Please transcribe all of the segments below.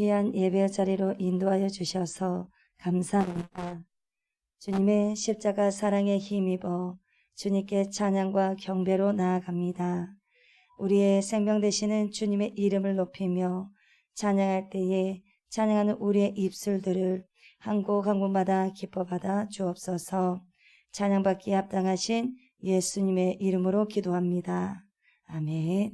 귀한 예배 자리로 인도하여 주셔서 감사합니다. 주님의 십자가 사랑에 힘입어 주님께 찬양과 경배로 나아갑니다. 우리의 생명 되시는 주님의 이름을 높이며 찬양할 때에 찬양하는 우리의 입술들을 한 곡 한 곡마다 기뻐 받아 주옵소서. 찬양받기에 합당하신 예수님의 이름으로 기도합니다. 아멘.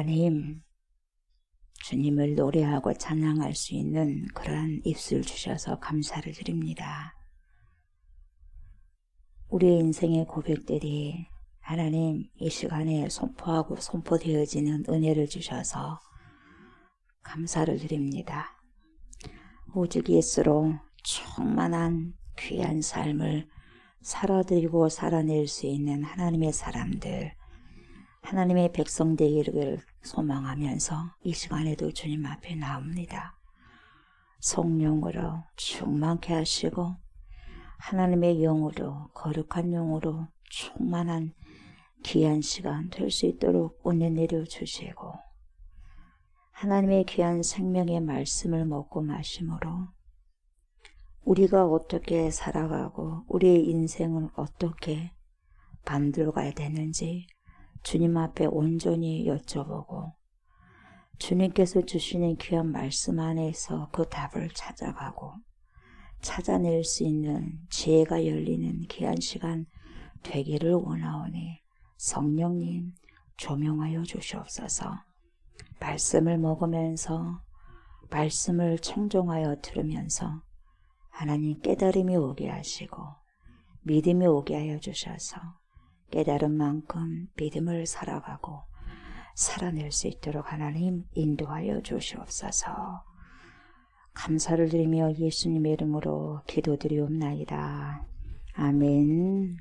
하나님, 주님을 노래하고 찬양할 수 있는 그러한 입술 주셔서 감사를 드립니다. 우리의 인생의 고백들이 하나님 이 시간에 선포하고 선포되어지는 은혜를 주셔서 감사를 드립니다. 오직 예수로 충만한 귀한 삶을 살아드리고 살아낼 수 있는 하나님의 사람들, 하나님의 백성 되기를 소망하면서 이 시간에도 주님 앞에 나옵니다. 성령으로 충만케 하시고 하나님의 영으로, 거룩한 영으로 충만한 귀한 시간 될 수 있도록 은혜 내려주시고 하나님의 귀한 생명의 말씀을 먹고 마심으로 우리가 어떻게 살아가고 우리의 인생을 어떻게 만들어 가야 되는지 주님 앞에 온전히 여쭤보고 주님께서 주시는 귀한 말씀 안에서 그 답을 찾아가고 찾아낼 수 있는 지혜가 열리는 귀한 시간 되기를 원하오니 성령님 조명하여 주시옵소서. 말씀을 먹으면서 말씀을 청종하여 들으면서 하나님 깨달음이 오게 하시고 믿음이 오게 하여 주셔서 깨달은 만큼 믿음을 살아가고 살아낼 수 있도록 하나님 인도하여 주시옵소서. 감사를 드리며 예수님의 이름으로 기도드리옵나이다. 아멘.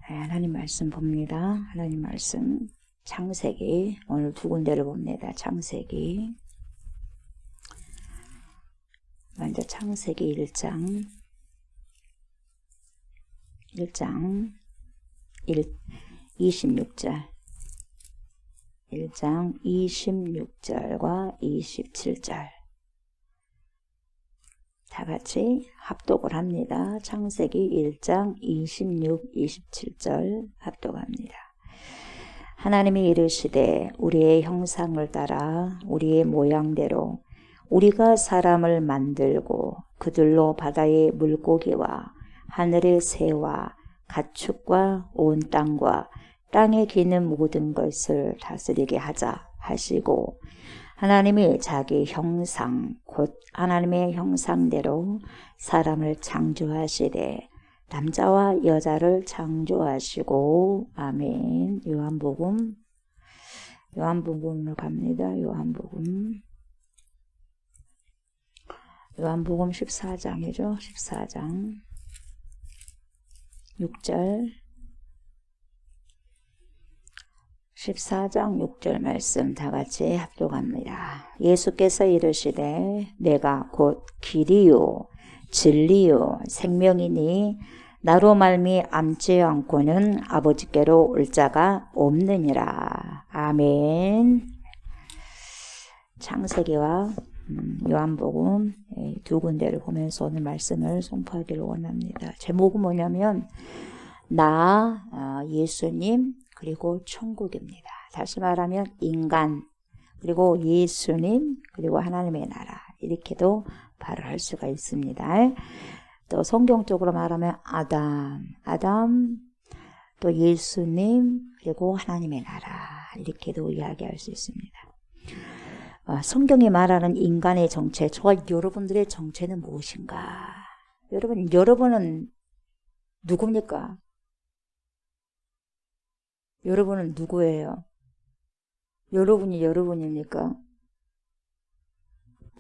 하나님 말씀 봅니다. 하나님 말씀 창세기 오늘 두 군데를 봅니다. 창세기 먼저 창세기 1장 26절 1장 26절과 27절 다 같이 합독을 합니다. 창세기 1장 26, 27절 합독합니다. 하나님이 이르시되 우리의 형상을 따라 우리의 모양대로 우리가 사람을 만들고 그들로 바다의 물고기와 하늘의 새와 가축과 온 땅과 땅에 기는 모든 것을 다스리게 하자 하시고 하나님이 자기 형상 곧 하나님의 형상대로 사람을 창조하시되 남자와 여자를 창조하시고 아멘. 요한복음으로 갑니다. 요한복음 14장이죠. 14장 6절 14장 6절 말씀 다 같이 합독합니다. 예수께서 이르시되 내가 곧 길이요 진리요 생명이니 나로 말미암지 않고는 아버지께로 올 자가 없느니라. 아멘. 창세기와 요한복음 두 군데를 보면서 오늘 말씀을 선포하기를 원합니다. 제목은 뭐냐면 나, 예수님, 그리고 천국입니다. 다시 말하면 인간, 그리고 예수님, 그리고 하나님의 나라 이렇게도 발언할 수가 있습니다. 또 성경적으로 말하면 아담, 또 예수님, 그리고 하나님의 나라 이렇게도 이야기할 수 있습니다. 성경이 말하는 인간의 정체, 저와 여러분들의 정체는 무엇인가? 여러분은 누굽니까? 여러분은 누구예요? 여러분이 여러분입니까?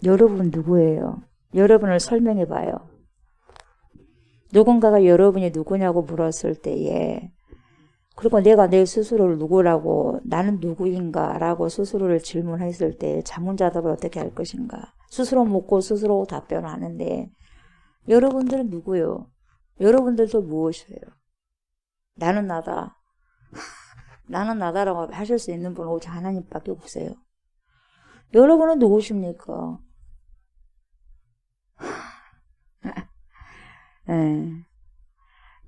여러분 누구예요? 여러분을 설명해 봐요. 누군가가 여러분이 누구냐고 물었을 때에 그리고 내가 내 스스로를 누구라고 나는 누구인가 라고 스스로를 질문했을 때 자문자답을 어떻게 할 것인가? 스스로 묻고 스스로 답변하는데 여러분들은 누구요? 여러분들도 무엇이에요? 나는 나다. 나는 나다라고 하실 수 있는 분은 오직 하나님밖에 없어요. 여러분은 누구십니까? 네.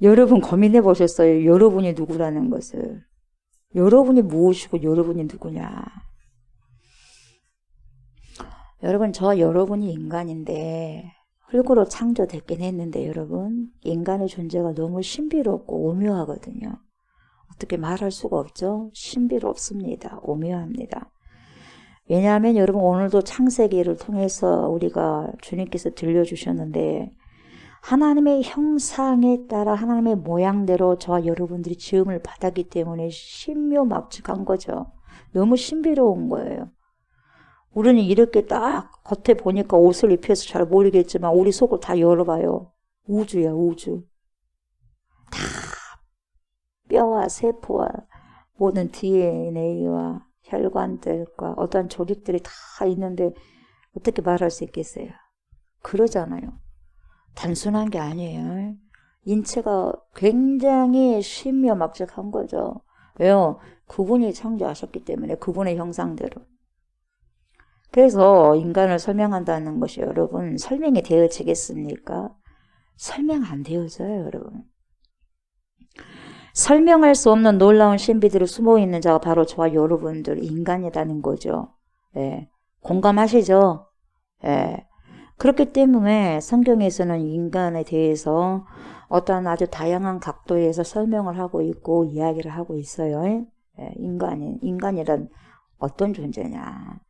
여러분 고민해 보셨어요? 여러분이 누구라는 것을. 여러분이 무엇이고 여러분이 누구냐. 여러분 여러분이 인간인데 흙으로 창조됐긴 했는데 여러분 인간의 존재가 너무 신비롭고 오묘하거든요. 어떻게 말할 수가 없죠. 신비롭습니다. 오묘합니다. 왜냐하면 여러분 오늘도 창세기를 통해서 우리가 주님께서 들려주셨는데 하나님의 형상에 따라 하나님의 모양대로 저와 여러분들이 지음을 받았기 때문에 신묘막측한 거죠. 너무 신비로운 거예요. 우리는 이렇게 딱 겉에 보니까 옷을 입혀서 잘 모르겠지만 우리 속을 다 열어봐요. 우주야, 우주. 다 뼈와 세포와 모든 DNA와 혈관들과 어떠한 조직들이 다 있는데 어떻게 말할 수 있겠어요? 그러잖아요. 단순한 게 아니에요. 인체가 굉장히 신묘막측한 거죠. 왜요? 그분이 창조하셨기 때문에 그분의 형상대로. 그래서 인간을 설명한다는 것이 여러분 설명이 되어지겠습니까? 설명 안 되어져요, 여러분. 설명할 수 없는 놀라운 신비들이 숨어있는 자가 바로 저와 여러분들 인간이라는 거죠. 예. 공감하시죠? 예. 그렇기 때문에 성경에서는 인간에 대해서 어떠한 아주 다양한 각도에서 설명을 하고 있고 이야기를 하고 있어요. 예. 인간이란 어떤 존재냐.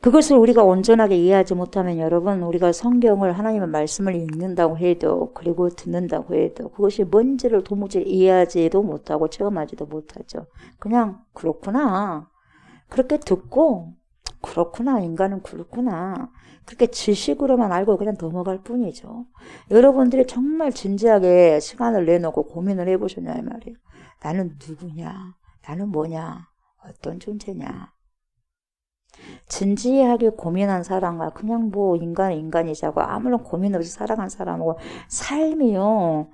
그것을 우리가 온전하게 이해하지 못하면 여러분 우리가 성경을 하나님의 말씀을 읽는다고 해도 그리고 듣는다고 해도 그것이 뭔지를 도무지 이해하지도 못하고 체험하지도 못하죠. 그냥 그렇구나. 그렇게 듣고 그렇구나. 인간은 그렇구나. 그렇게 지식으로만 알고 그냥 넘어갈 뿐이죠. 여러분들이 정말 진지하게 시간을 내놓고 고민을 해보셨냐 이 말이에요. 나는 누구냐? 나는 뭐냐? 어떤 존재냐? 진지하게 고민한 사람과 그냥 뭐 인간이자고 아무런 고민 없이 살아간 사람하고 삶이요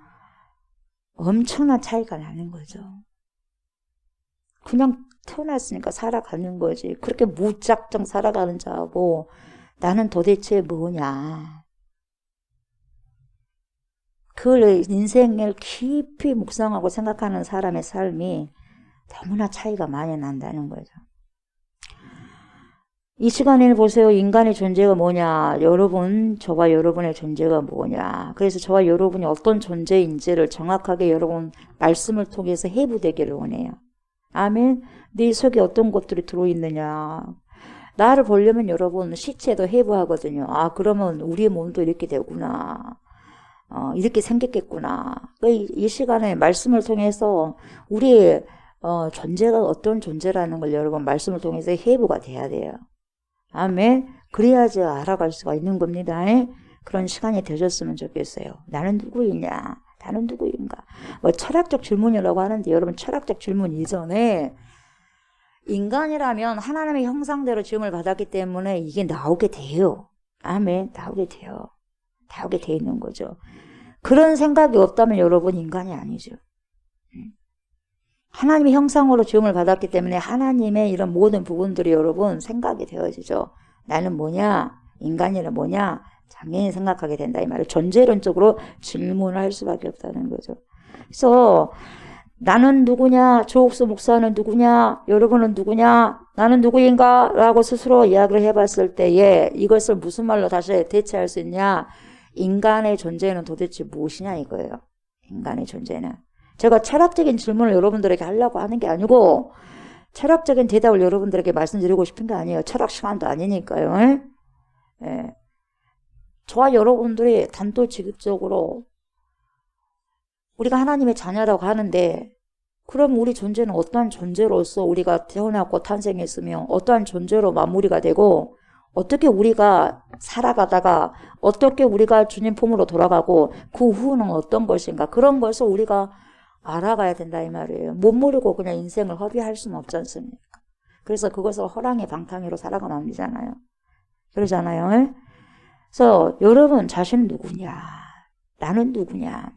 엄청난 차이가 나는 거죠. 그냥 태어났으니까 살아가는 거지. 그렇게 무작정 살아가는 자하고 나는 도대체 뭐냐. 그 인생을 깊이 묵상하고 생각하는 사람의 삶이 너무나 차이가 많이 난다는 거죠. 이 시간에 보세요. 인간의 존재가 뭐냐. 여러분, 저와 여러분의 존재가 뭐냐. 그래서 저와 여러분이 어떤 존재인지를 정확하게 여러분 말씀을 통해서 해부되기를 원해요. 아멘. 네 속에 어떤 것들이 들어있느냐. 나를 보려면 여러분 시체도 해부하거든요. 아, 그러면 우리의 몸도 이렇게 되구나. 이렇게 생겼겠구나. 이 시간에 말씀을 통해서 우리의 존재가 어떤 존재라는 걸 여러분 말씀을 통해서 해부가 돼야 돼요. 아멘. 그래야지 알아갈 수가 있는 겁니다. 그런 시간이 되셨으면 좋겠어요. 나는 누구이냐? 나는 누구인가? 뭐 철학적 질문이라고 하는데 여러분 철학적 질문 이전에 인간이라면 하나님의 형상대로 지음을 받았기 때문에 이게 나오게 돼요. 아멘. 나오게 돼요. 나오게 돼 있는 거죠. 그런 생각이 없다면 여러분 인간이 아니죠. 하나님의 형상으로 지음을 받았기 때문에 하나님의 이런 모든 부분들이 여러분 생각이 되어지죠. 나는 뭐냐? 인간이란 뭐냐? 당연히 생각하게 된다 이 말을 존재론적으로 질문을 할 수밖에 없다는 거죠. 그래서 나는 누구냐? 조옥수 목사는 누구냐? 여러분은 누구냐? 나는 누구인가? 라고 스스로 이야기를 해봤을 때에 이것을 무슨 말로 다시 대체할 수 있냐? 인간의 존재는 도대체 무엇이냐 이거예요. 인간의 존재는. 제가 철학적인 질문을 여러분들에게 하려고 하는 게 아니고 철학적인 대답을 여러분들에게 말씀드리고 싶은 게 아니에요. 철학 시간도 아니니까요. 예. 저와 여러분들이 단도직입적으로 우리가 하나님의 자녀라고 하는데 그럼 우리 존재는 어떠한 존재로서 우리가 태어났고 탄생했으며 어떠한 존재로 마무리가 되고 어떻게 우리가 살아가다가 어떻게 우리가 주님 품으로 돌아가고 그 후는 어떤 것인가 그런 것을 우리가 알아가야 된다 이 말이에요. 못 모르고 그냥 인생을 허비할 수는 없지 않습니까? 그래서 그것을 허랑의 방탕이로 살아가면 안 되잖아요. 그러잖아요. 그래서 여러분 자신은 누구냐? 나는 누구냐?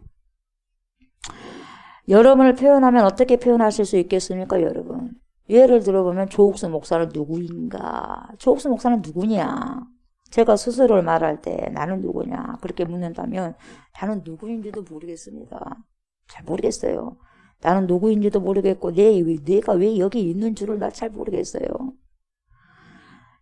여러분을 표현하면 어떻게 표현하실 수 있겠습니까, 여러분? 예를 들어보면 조옥수 목사는 누구인가? 조옥수 목사는 누구냐? 제가 스스로를 말할 때 나는 누구냐? 그렇게 묻는다면 나는 누구인지도 모르겠습니다. 잘 모르겠어요. 나는 누구인지도 모르겠고 내가 왜 여기 있는 줄을 나 잘 모르겠어요.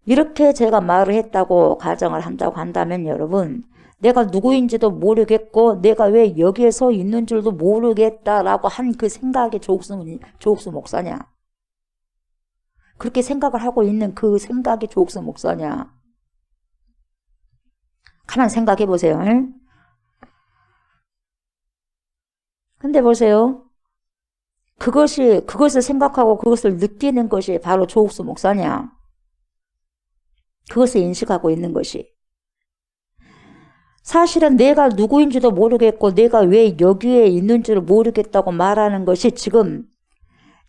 이렇게 제가 말을 했다고 가정을 한다고 한다면 여러분 내가 누구인지도 모르겠고 내가 왜 여기에 서 있는 줄도 모르겠다라고 한 그 생각이 조옥수 목사냐? 그렇게 생각을 하고 있는 그 생각이 조옥수 목사냐? 가만 생각해 보세요. 응? 근데 보세요. 그것을 생각하고 그것을 느끼는 것이 바로 조옥수 목사냐? 그것을 인식하고 있는 것이. 사실은 내가 누구인지도 모르겠고 내가 왜 여기에 있는지를 모르겠다고 말하는 것이 지금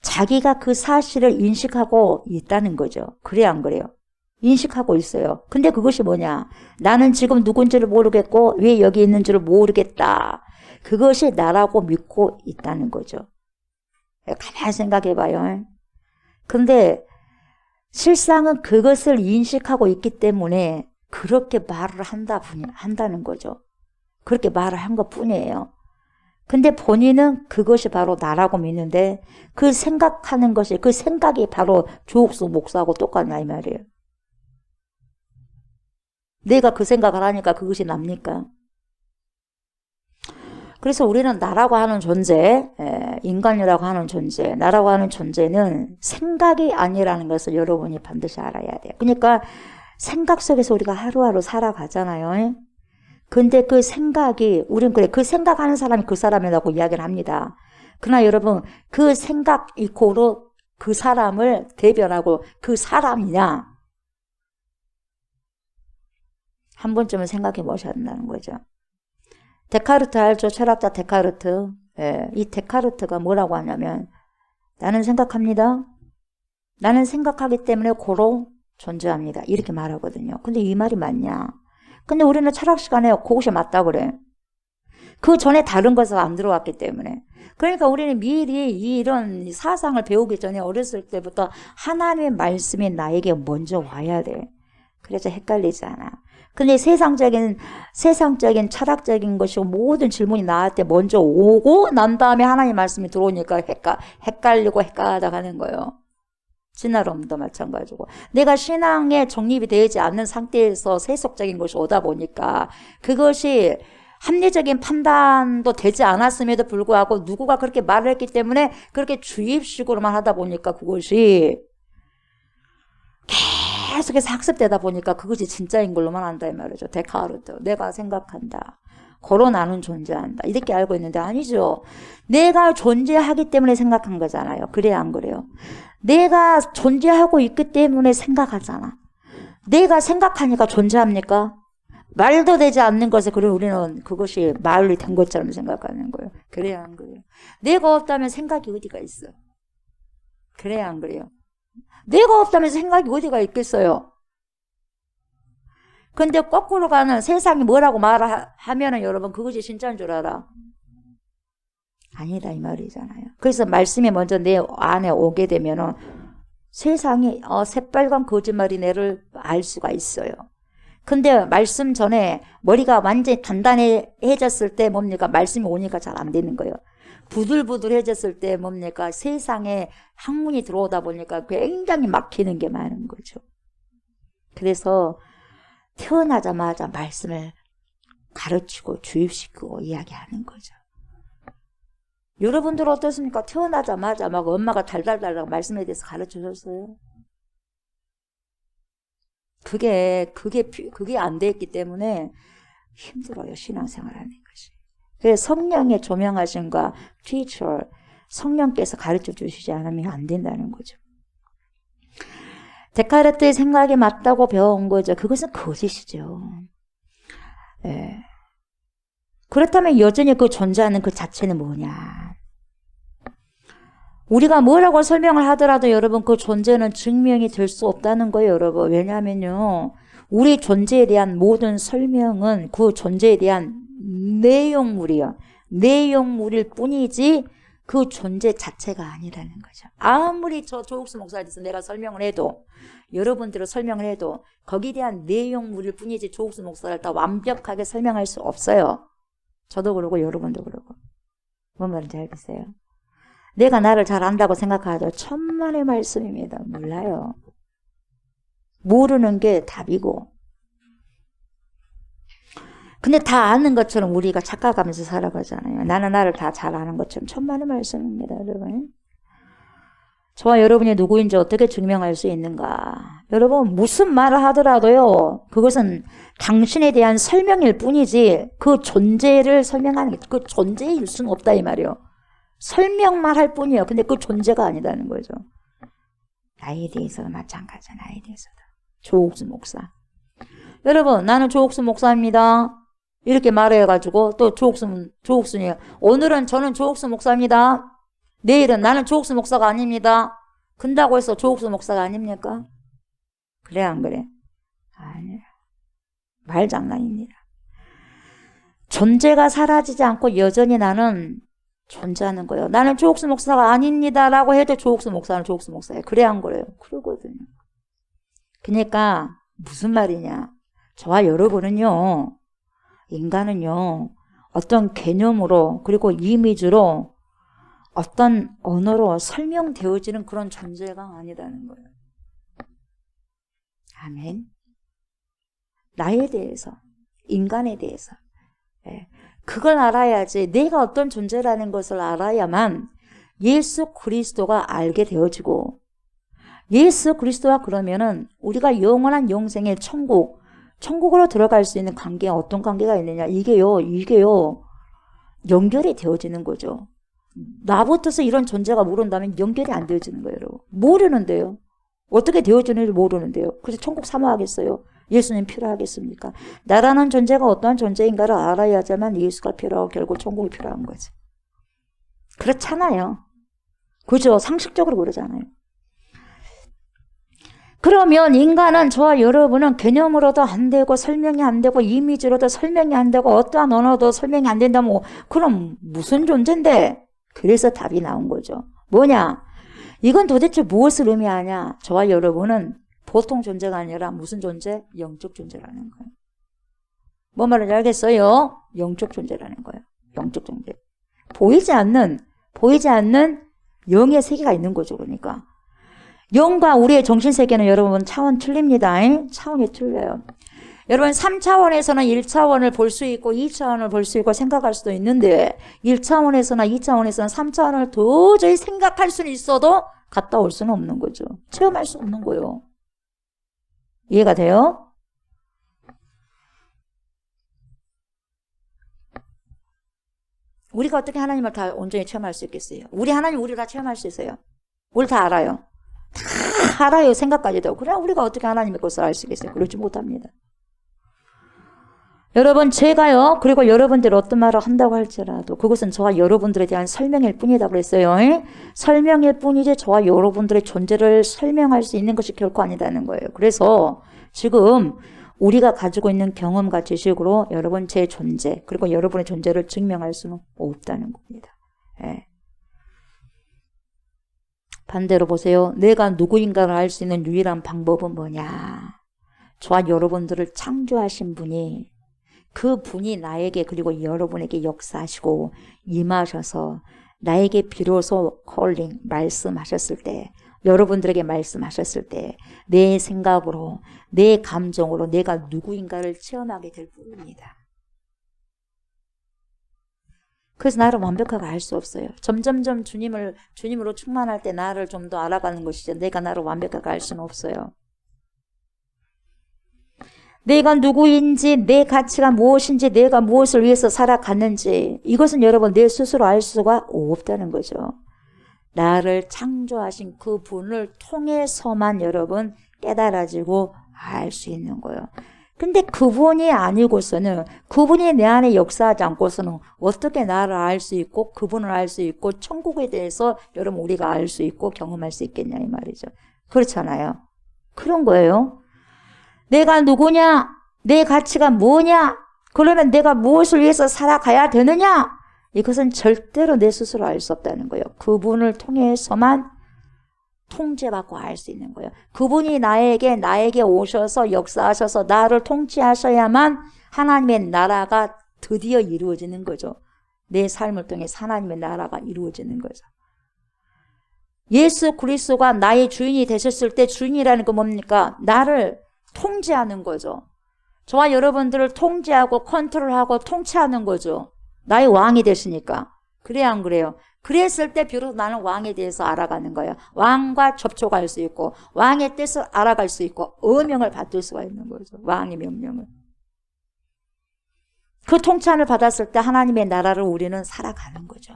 자기가 그 사실을 인식하고 있다는 거죠. 그래 안 그래요? 인식하고 있어요. 근데 그것이 뭐냐? 나는 지금 누군지를 모르겠고 왜 여기 있는지를 모르겠다. 그것이 나라고 믿고 있다는 거죠. 가만히 생각해 봐요. 근데 실상은 그것을 인식하고 있기 때문에 그렇게 말을 한다는 거죠. 그렇게 말을 한 것 뿐이에요. 근데 본인은 그것이 바로 나라고 믿는데 그 생각하는 것이, 그 생각이 바로 조옥수 목사하고 똑같나 이 말이에요. 내가 그 생각을 하니까 그것이 납니까? 그래서 우리는 나라고 하는 존재, 인간이라고 하는 존재, 나라고 하는 존재는 생각이 아니라는 것을 여러분이 반드시 알아야 돼요. 그러니까 생각 속에서 우리가 하루하루 살아가잖아요. 근데 그 생각이, 우린 그래, 그 생각하는 사람이 그 사람이라고 이야기를 합니다. 그러나 여러분, 그 생각 이코로 그 사람을 대변하고 그 사람이냐? 한 번쯤은 생각해 보셔야 한다는 거죠. 데카르트 알죠? 철학자 데카르트. 이 데카르트가 뭐라고 하냐면 나는 생각합니다. 나는 생각하기 때문에 고로 존재합니다. 이렇게 말하거든요. 근데 이 말이 맞냐? 근데 우리는 철학 시간에 그것이 맞다 그래. 그 전에 다른 것을 안 들어왔기 때문에. 그러니까 우리는 미리 이런 사상을 배우기 전에 어렸을 때부터 하나님의 말씀이 나에게 먼저 와야 돼. 그래서 헷갈리지 않아. 근데 세상적인 철학적인 것이고 모든 질문이 나한테 먼저 오고 난 다음에 하나님 말씀이 들어오니까 헷갈리고 헷갈리다 가는 거예요. 진화론도 마찬가지고. 내가 신앙에 정립이 되지 않는 상태에서 세속적인 것이 오다 보니까 그것이 합리적인 판단도 되지 않았음에도 불구하고 누구가 그렇게 말을 했기 때문에 그렇게 주입식으로만 하다 보니까 그것이 계속해서 학습되다 보니까 그것이 진짜인 걸로만 안다 이 말이죠. 데카르트. 내가 생각한다. 고로 나는 존재한다. 이렇게 알고 있는데 아니죠. 내가 존재하기 때문에 생각한 거잖아요. 그래야 안 그래요? 내가 존재하고 있기 때문에 생각하잖아. 내가 생각하니까 존재합니까? 말도 되지 않는 것에 그래 우리는 그것이 말이 된 것처럼 생각하는 거예요. 그래야 안 그래요? 내가 없다면 생각이 어디가 있어? 그래야 안 그래요? 내가 없다면 생각이 어디가 있겠어요? 근데 거꾸로 가는 세상이 뭐라고 말하면은 여러분 그것이 진짜인 줄 알아? 아니다 이 말이잖아요. 그래서 말씀이 먼저 내 안에 오게 되면은 세상이 새빨간 거짓말이네를 알 수가 있어요. 근데 말씀 전에 머리가 완전히 단단해졌을 때 뭡니까? 말씀이 오니까 잘 안 되는 거예요. 부들부들해졌을 때 뭡니까? 세상에 학문이 들어오다 보니까 굉장히 막히는 게 많은 거죠. 그래서 태어나자마자 말씀을 가르치고 주입시키고 이야기하는 거죠. 여러분들 어떻습니까? 태어나자마자 막 엄마가 달달달달 말씀에 대해서 가르쳐줬어요. 그게 안 돼 있기 때문에 힘들어요. 신앙생활하는 것이. 그래서 성령의 조명하심과 teacher, 성령께서 가르쳐 주시지 않으면 안 된다는 거죠. 데카르트의 생각이 맞다고 배워온 거죠. 그것은 거짓이죠. 예. 그렇다면 여전히 그 존재하는 그 자체는 뭐냐? 우리가 뭐라고 설명을 하더라도 여러분 그 존재는 증명이 될 수 없다는 거예요, 여러분. 왜냐하면요, 우리 존재에 대한 모든 설명은 그 존재에 대한 내용물이요. 내용물일 뿐이지 그 존재 자체가 아니라는 거죠. 아무리 조옥수 목사에 대해서 내가 설명을 해도 여러분들을 설명을 해도 거기에 대한 내용물일 뿐이지 조옥수 목사를 다 완벽하게 설명할 수 없어요. 저도 그러고 여러분도 그러고. 뭔 말인지 알겠어요? 내가 나를 잘 안다고 생각하죠. 천만의 말씀입니다. 몰라요. 모르는 게 답이고. 근데 다 아는 것처럼 우리가 착각하면서 살아가잖아요. 나는 나를 다 잘 아는 것처럼. 천만의 말씀입니다, 여러분. 저와 여러분이 누구인지 어떻게 증명할 수 있는가? 여러분, 무슨 말을 하더라도요, 그것은 당신에 대한 설명일 뿐이지, 그 존재를 설명하는 게, 그 존재일 수는 없다, 이 말이요. 설명만 할 뿐이에요. 근데 그 존재가 아니다는 거죠. 나에 대해서도 마찬가지야, 나에 대해서도. 조옥수 목사. 여러분, 나는 조옥수 목사입니다. 이렇게 말해가지고, 또 조옥수니에요. 오늘은 저는 조옥수 목사입니다. 내일은 나는 조옥수 목사가 아닙니다. 근다고 해서 조옥수 목사가 아닙니까? 그래, 안 그래? 아니야. 말장난입니다. 존재가 사라지지 않고 여전히 나는 존재하는 거예요. 나는 조옥수 목사가 아닙니다라고 해도 조옥수 목사는 조옥수 목사예요. 그래, 안 그래요? 그러거든요. 그러니까 무슨 말이냐? 저와 여러분은요, 인간은요, 어떤 개념으로 그리고 이미지로 어떤 언어로 설명되어지는 그런 존재가 아니라는 거예요. 아멘. 나에 대해서, 인간에 대해서. 그걸 알아야지, 내가 어떤 존재라는 것을 알아야만 예수 그리스도가 알게 되어지고, 예수 그리스도와 그러면은 우리가 영원한 영생의 천국으로 들어갈 수 있는 관계에 어떤 관계가 있느냐. 이게요, 연결이 되어지는 거죠. 나부터서 이런 존재가 모른다면 연결이 안 되어지는 거예요, 여러분. 모르는데요. 어떻게 되어지는지 모르는데요. 그래서 천국 사모하겠어요? 예수님 필요하겠습니까? 나라는 존재가 어떠한 존재인가를 알아야지만 예수가 필요하고 결국 천국이 필요한 거지. 그렇잖아요. 그죠? 상식적으로 그러잖아요. 그러면 인간은, 저와 여러분은 개념으로도 안 되고 설명이 안 되고 이미지로도 설명이 안 되고 어떠한 언어도 설명이 안 된다면 그럼 무슨 존재인데? 그래서 답이 나온 거죠. 뭐냐? 이건 도대체 무엇을 의미하냐? 저와 여러분은 보통 존재가 아니라 무슨 존재? 영적 존재라는 거예요. 뭐 말인지 알겠어요? 영적 존재라는 거예요. 영적 존재. 보이지 않는 영의 세계가 있는 거죠. 그러니까 영과 우리의 정신세계는 여러분 차원 틀립니다. 차원이 틀려요. 여러분 3차원에서는 1차원을 볼 수 있고 2차원을 볼 수 있고 생각할 수도 있는데 1차원에서나 2차원에서는 3차원을 도저히 생각할 수는 있어도 갔다 올 수는 없는 거죠. 체험할 수 없는 거예요. 이해가 돼요? 우리가 어떻게 하나님을 다 온전히 체험할 수 있겠어요? 우리 하나님 우리 다 체험할 수 있어요. 우리 다 알아요. 다 알아요. 생각까지도. 그래 우리가 어떻게 하나님의 것을 알 수 있겠어요? 그러지 못합니다. 여러분 제가요. 그리고 여러분들이 어떤 말을 한다고 할지라도 그것은 저와 여러분들에 대한 설명일 뿐이라고 그랬어요. 설명일 뿐이지 저와 여러분들의 존재를 설명할 수 있는 것이 결코 아니라는 거예요. 그래서 지금 우리가 가지고 있는 경험과 지식으로 여러분 제 존재 그리고 여러분의 존재를 증명할 수는 없다는 겁니다. 반대로 보세요. 내가 누구인가를 알 수 있는 유일한 방법은 뭐냐? 저와 여러분들을 창조하신 분이 그 분이 나에게 그리고 여러분에게 역사하시고 임하셔서 나에게 비로소 콜링 말씀하셨을 때 여러분들에게 말씀하셨을 때 내 생각으로 내 감정으로 내가 누구인가를 체험하게 될 뿐입니다. 그래서 나를 완벽하게 알 수 없어요. 점점점 주님으로 충만할 때 나를 좀 더 알아가는 것이죠. 내가 나를 완벽하게 알 수는 없어요. 내가 누구인지, 내 가치가 무엇인지, 내가 무엇을 위해서 살아갔는지 이것은 여러분 내 스스로 알 수가 없다는 거죠. 나를 창조하신 그 분을 통해서만 여러분 깨달아지고 알 수 있는 거예요. 근데 그분이 아니고서는 그분이 내 안에 역사하지 않고서는 어떻게 나를 알 수 있고 그분을 알 수 있고 천국에 대해서 여러분 우리가 알 수 있고 경험할 수 있겠냐 이 말이죠. 그렇잖아요. 그런 거예요. 내가 누구냐? 내 가치가 뭐냐? 그러면 내가 무엇을 위해서 살아가야 되느냐? 이것은 절대로 내 스스로 알 수 없다는 거예요. 그분을 통해서만 통제받고 알 수 있는 거예요. 그분이 나에게 오셔서 역사하셔서 나를 통치하셔야만 하나님의 나라가 드디어 이루어지는 거죠. 내 삶을 통해 하나님의 나라가 이루어지는 거죠. 예수 그리스도가 나의 주인이 되셨을 때 주인이라는 건 뭡니까? 나를 통제하는 거죠. 저와 여러분들을 통제하고 컨트롤하고 통치하는 거죠. 나의 왕이 되시니까. 그래요, 안 그래요? 그랬을 때 비로소 나는 왕에 대해서 알아가는 거예요. 왕과 접촉할 수 있고 왕의 뜻을 알아갈 수 있고 어명을 받을 수가 있는 거죠. 왕의 명령을. 그 통치함을 받았을 때 하나님의 나라를 우리는 살아가는 거죠.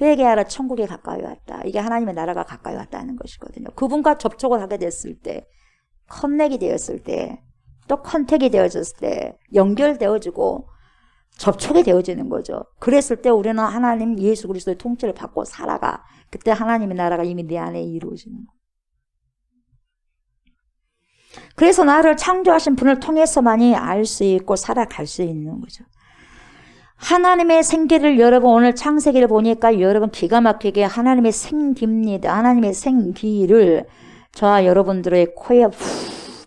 회개하라 천국에 가까이 왔다. 이게 하나님의 나라가 가까이 왔다는 것이거든요. 그분과 접촉을 하게 됐을 때, 커넥이 되었을 때, 또 컨택이 되어졌을 때 연결되어지고 접촉이 되어지는 거죠. 그랬을 때 우리는 하나님 예수 그리스도의 통치를 받고 살아가. 그때 하나님의 나라가 이미 내 안에 이루어지는 거예요. 그래서 나를 창조하신 분을 통해서만이 알 수 있고 살아갈 수 있는 거죠. 하나님의 생기를 여러분 오늘 창세기를 보니까 여러분 기가 막히게 하나님의 생기입니다. 하나님의 생기를 저와 여러분들의 코에 후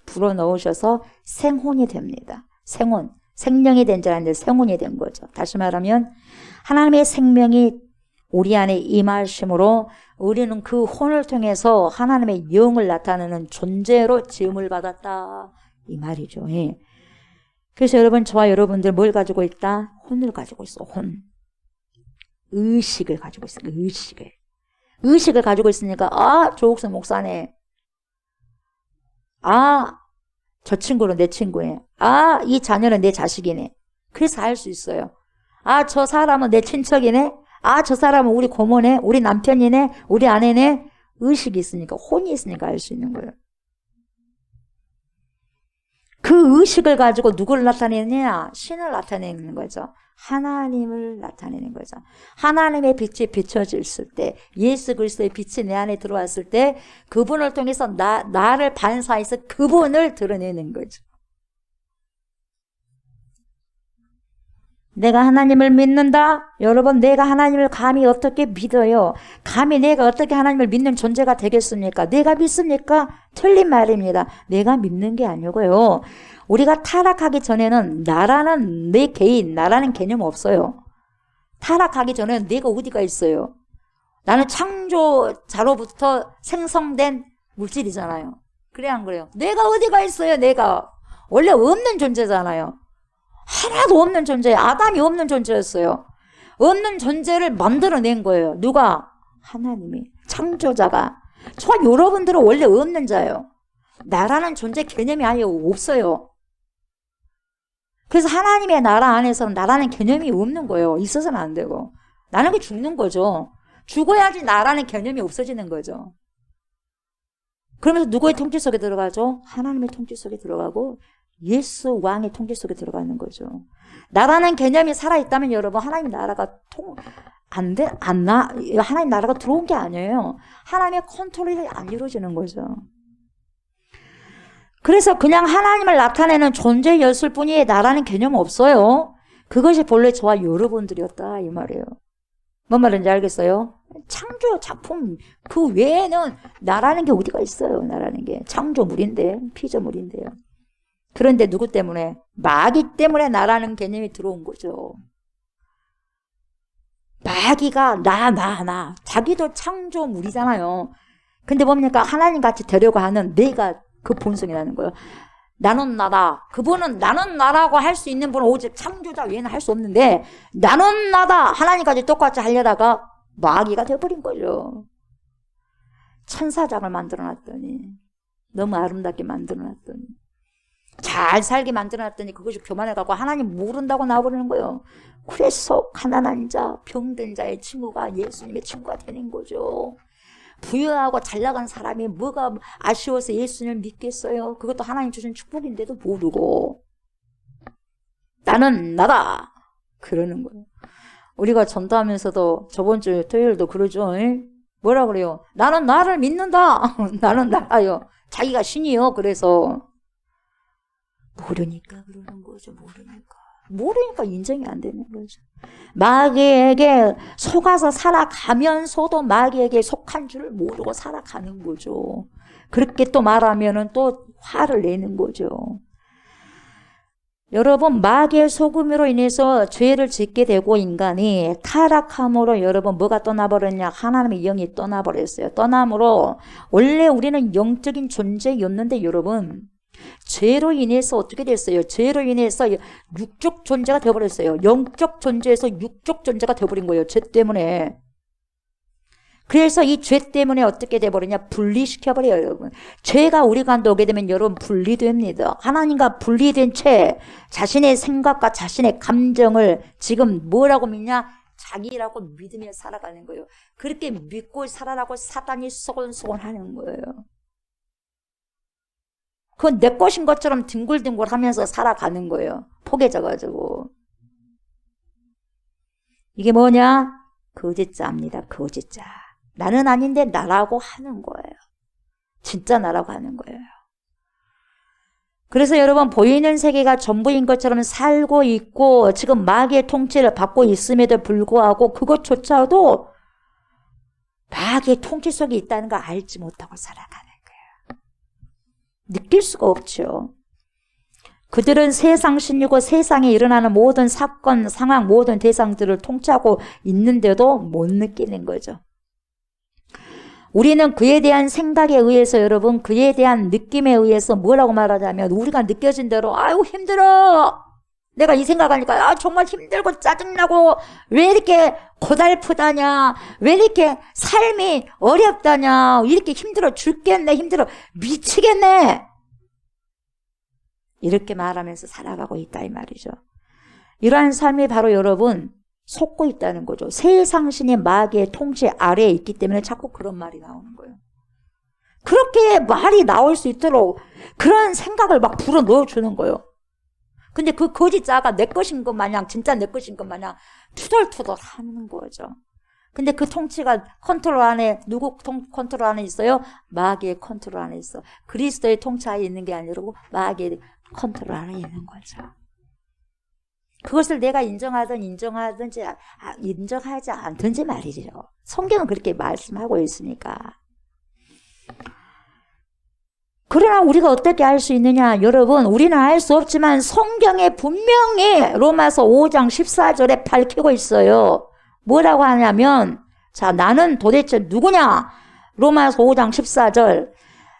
불어넣으셔서 생혼이 됩니다. 생혼. 생명이 된 줄 알았는데 생혼이 된 거죠. 다시 말하면 하나님의 생명이 우리 안에 임하심으로 우리는 그 혼을 통해서 하나님의 영을 나타내는 존재로 지음을 받았다. 이 말이죠. 예. 그래서 여러분 저와 여러분들 뭘 가지고 있다? 혼을 가지고 있어. 혼. 의식을 가지고 있어. 의식을. 의식을 가지고 있으니까 조옥선 목사네. 저 친구는 내 친구네. 이 자녀는 내 자식이네. 그래서 알 수 있어요. 저 사람은 내 친척이네. 저 사람은 우리 고모네. 우리 남편이네. 우리 아내네. 의식이 있으니까, 혼이 있으니까 알 수 있는 거예요. 그 의식을 가지고 누구를 나타내느냐? 신을 나타내는 거죠. 하나님을 나타내는 거죠. 하나님의 빛이 비춰졌을 때, 예수 그리스도의 빛이 내 안에 들어왔을 때 그분을 통해서 나를 반사해서 그분을 드러내는 거죠. 내가 하나님을 믿는다? 여러분, 내가 하나님을 감히 어떻게 믿어요? 감히 내가 어떻게 하나님을 믿는 존재가 되겠습니까? 내가 믿습니까? 틀린 말입니다. 내가 믿는 게 아니고요. 우리가 타락하기 전에는 나라는 내 개인, 나라는 개념 없어요. 타락하기 전에는 내가 어디가 있어요? 나는 창조자로부터 생성된 물질이잖아요. 그래 안 그래요? 내가 어디가 있어요? 내가 원래 없는 존재잖아요. 하나도 없는 존재, 아담이 없는 존재였어요. 없는 존재를 만들어낸 거예요. 누가? 하나님이, 창조자가. 저 여러분들은 원래 없는 자예요. 나라는 존재 개념이 아예 없어요. 그래서 하나님의 나라 안에서는 나라는 개념이 없는 거예요. 있어서는 안 되고. 나는 그 죽는 거죠. 죽어야지 나라는 개념이 없어지는 거죠. 그러면서 누구의 통치 속에 들어가죠? 하나님의 통치 속에 들어가고 예수 왕의 통치 속에 들어가는 거죠. 나라는 개념이 살아있다면 여러분 하나님 나라가 하나님 나라가 들어온 게 아니에요. 하나님의 컨트롤이 안 이루어지는 거죠. 그래서 그냥 하나님을 나타내는 존재였을 뿐이에요. 나라는 개념 없어요. 그것이 본래 저와 여러분들이었다 이 말이에요. 뭔 말인지 알겠어요? 창조 작품 그 외에는 나라는 게 어디가 있어요. 나라는 게 창조물인데 피조물인데요. 그런데 누구 때문에? 마귀 때문에 나라는 개념이 들어온 거죠. 마귀가 나 자기도 창조물이잖아요. 근데 뭡니까? 하나님 같이 되려고 하는 내가 그 본성이 나는 거예요. 나는 나다. 그분은 나는 나라고 할 수 있는 분은 오직 창조자 외에는 할 수 없는데 나는 나다. 하나님까지 똑같이 하려다가 마귀가 되어버린 거죠. 천사장을 만들어놨더니 너무 아름답게 만들어놨더니 잘 살게 만들어놨더니 그것이 교만해갖고 하나님 모른다고 나와버리는 거예요. 그래서 가난한 자, 병든 자의 친구가 예수님의 친구가 되는 거죠. 부유하고 잘나간 사람이 뭐가 아쉬워서 예수님을 믿겠어요? 그것도 하나님 주신 축복인데도 모르고 나는 나다 그러는 거예요. 우리가 전도하면서도 저번 주 토요일도 그러죠. 뭐라 그래요? 나는 나를 믿는다. 나는 나요. 자기가 신이요. 그래서 모르니까 그러는 거죠. 모르니까 인정이 안 되는 거죠. 마귀에게 속아서 살아가면서도 마귀에게 속한 줄 모르고 살아가는 거죠. 그렇게 또 말하면은 또 화를 내는 거죠. 여러분 마귀의 속음으로 인해서 죄를 짓게 되고 인간이 타락함으로 여러분 뭐가 떠나버렸냐? 하나님의 영이 떠나버렸어요. 떠남으로 원래 우리는 영적인 존재였는데 여러분 죄로 인해서 어떻게 됐어요? 죄로 인해서 육적 존재가 되어버렸어요. 영적 존재에서 육적 존재가 되어버린 거예요. 죄 때문에. 그래서 이 죄 때문에 어떻게 돼버리냐? 분리시켜버려요, 여러분. 죄가 우리 가운데 오게 되면 여러분 분리됩니다. 하나님과 분리된 채 자신의 생각과 자신의 감정을 지금 뭐라고 믿냐? 자기라고 믿으며 살아가는 거예요. 그렇게 믿고 살아라고 사단이 소곤소곤 하는 거예요. 그건 내 것인 것처럼 뒹굴뒹굴 하면서 살아가는 거예요. 포개져가지고. 이게 뭐냐? 거짓자입니다. 거짓자. 나는 아닌데 나라고 하는 거예요. 진짜 나라고 하는 거예요. 그래서 여러분 보이는 세계가 전부인 것처럼 살고 있고 지금 마귀의 통치를 받고 있음에도 불구하고 그것조차도 마귀의 통치 속에 있다는 걸 알지 못하고 살아가는 거예요. 느낄 수가 없죠. 그들은 세상 신이고 세상에 일어나는 모든 사건, 상황, 모든 대상들을 통치하고 있는데도 못 느끼는 거죠. 우리는 그에 대한 생각에 의해서 여러분 그에 대한 느낌에 의해서 뭐라고 말하자면 우리가 느껴진 대로 아유 힘들어 내가 이 생각하니까 아 정말 힘들고 짜증나고 왜 이렇게 고달프다냐 왜 이렇게 삶이 어렵다냐 이렇게 힘들어 죽겠네 힘들어 미치겠네 이렇게 말하면서 살아가고 있다 이 말이죠. 이러한 삶이 바로 여러분 속고 있다는 거죠. 세상신이 마귀의 통치 아래에 있기 때문에 자꾸 그런 말이 나오는 거예요. 그렇게 말이 나올 수 있도록 그런 생각을 막 불어 넣어주는 거예요. 근데 그 거짓자가 내 것인 것 마냥 진짜 내 것인 것 마냥 투덜투덜 하는 거죠. 근데 그 통치가 컨트롤 안에 누구 컨트롤 안에 있어요? 마귀의 컨트롤 안에 있어. 그리스도의 통치하에 있는 게 아니라 마귀의 컨트롤 안에 있는 거죠. 그것을 내가 인정하든지 인정하지 않든지 말이죠. 성경은 그렇게 말씀하고 있으니까. 그러나 우리가 어떻게 알 수 있느냐? 여러분 우리는 알 수 없지만 성경에 분명히 로마서 5장 14절에 밝히고 있어요. 뭐라고 하냐면 자 나는 도대체 누구냐? 로마서 5장 14절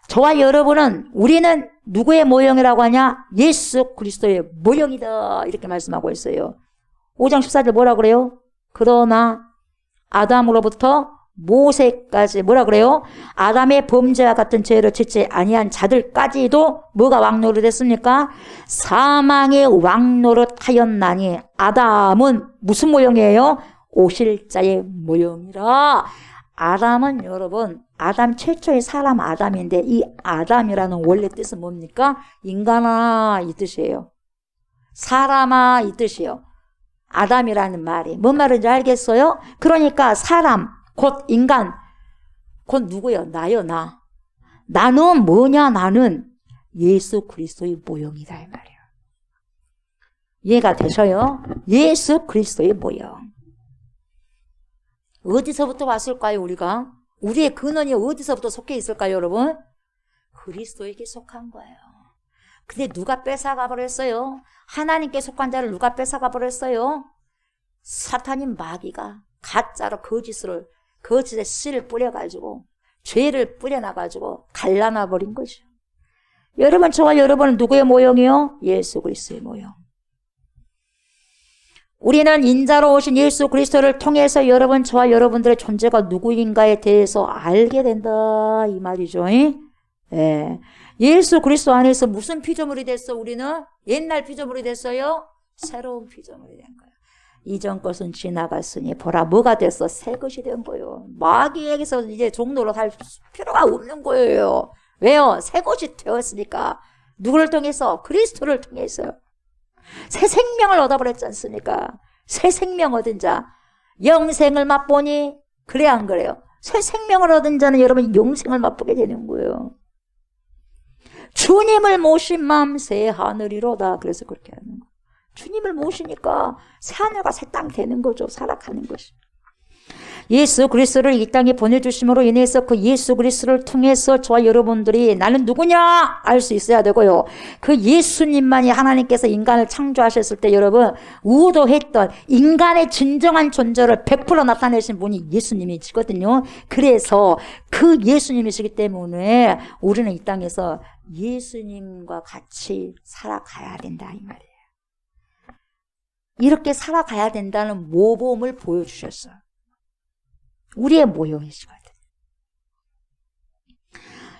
저와 여러분은 우리는 누구의 모형이라고 하냐? 예수 그리스도의 모형이다 이렇게 말씀하고 있어요. 5장 14절 뭐라 그래요? 그러나 아담으로부터 모세까지 뭐라 그래요? 아담의 범죄와 같은 죄를 짓지 아니한 자들까지도 뭐가 왕노릇 했습니까? 사망의 왕노릇 하였나니 아담은 무슨 모형이에요? 오실 자의 모형이라. 아담은 여러분 아담 최초의 사람 아담인데 이 아담이라는 원래 뜻은 뭡니까? 인간아 이 뜻이에요. 사람아 이 뜻이에요. 아담이라는 말이 뭔 말인지 알겠어요? 그러니까 사람 곧 인간 곧 누구요? 나요 나. 나는 뭐냐? 나는 예수 그리스도의 모형이다 이 말이에요. 이해가 되셔요? 예수 그리스도의 모형. 어디서부터 왔을까요 우리가? 우리의 근원이 어디서부터 속해 있을까요 여러분? 그리스도에게 속한 거예요. 근데 누가 뺏어가 버렸어요? 하나님께 속한 자를 누가 뺏어가 버렸어요? 사탄인 마귀가 가짜로 거짓의 씨를 뿌려가지고 죄를 뿌려놔가지고 갈라놔 버린 거죠. 여러분 저와 여러분은 누구의 모형이요? 예수 그리스도의 모형. 우리는 인자로 오신 예수 그리스도를 통해서 여러분 저와 여러분들의 존재가 누구인가에 대해서 알게 된다 이 말이죠. 예. 예수 그리스도 안에서 무슨 피조물이 됐어 우리는? 옛날 피조물이 됐어요? 새로운 피조물이 된 거예요. 이전 것은 지나갔으니 보라 뭐가 됐어? 새 것이 된 거예요. 마귀에게서 이제 종노릇 할 필요가 없는 거예요. 왜요? 새 것이 되었으니까. 누구를 통해서? 그리스도를 통해서요. 새 생명을 얻어버렸지 않습니까? 새 생명 얻은 자 영생을 맛보니 그래 안 그래요? 새 생명을 얻은 자는 여러분 영생을 맛보게 되는 거예요. 주님을 모신 마음 새 하늘이로다. 그래서 그렇게 하는 거예요. 주님을 모시니까 새 하늘과 새 땅 되는 거죠. 살아가는 것이. 예수 그리스도를 이 땅에 보내주심으로 인해서 그 예수 그리스도를 통해서 저와 여러분들이 나는 누구냐 알 수 있어야 되고요. 그 예수님만이 하나님께서 인간을 창조하셨을 때 여러분 우도했던 인간의 진정한 존재를 100% 나타내신 분이 예수님이시거든요. 그래서 그 예수님이시기 때문에 우리는 이 땅에서 예수님과 같이 살아가야 된다 이 말이에요. 이렇게 살아가야 된다는 모범을 보여주셨어요. 우리의 모형이시거든.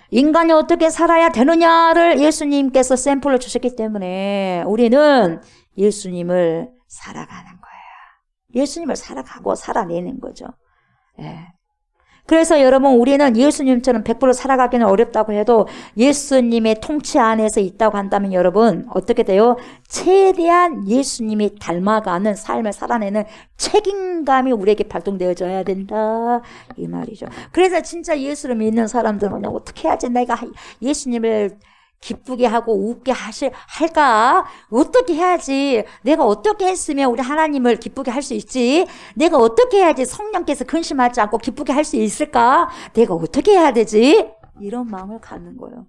인간이 어떻게 살아야 되느냐를 예수님께서 샘플을 주셨기 때문에 우리는 예수님을 살아가는 거예요. 예수님을 살아가고 살아내는 거죠. 예. 그래서 여러분 우리는 예수님처럼 100% 살아가기는 어렵다고 해도 예수님의 통치 안에서 있다고 한다면 여러분 어떻게 돼요? 최대한 예수님이 닮아가는 삶을 살아내는 책임감이 우리에게 발동되어져야 된다 이 말이죠. 그래서 진짜 예수를 믿는 사람들은 어떻게 해야지 내가 예수님을 기쁘게 하고 웃게 할까? 어떻게 해야지? 내가 어떻게 했으면 우리 하나님을 기쁘게 할 수 있지? 내가 어떻게 해야지 성령께서 근심하지 않고 기쁘게 할 수 있을까? 내가 어떻게 해야 되지? 이런 마음을 갖는 거예요.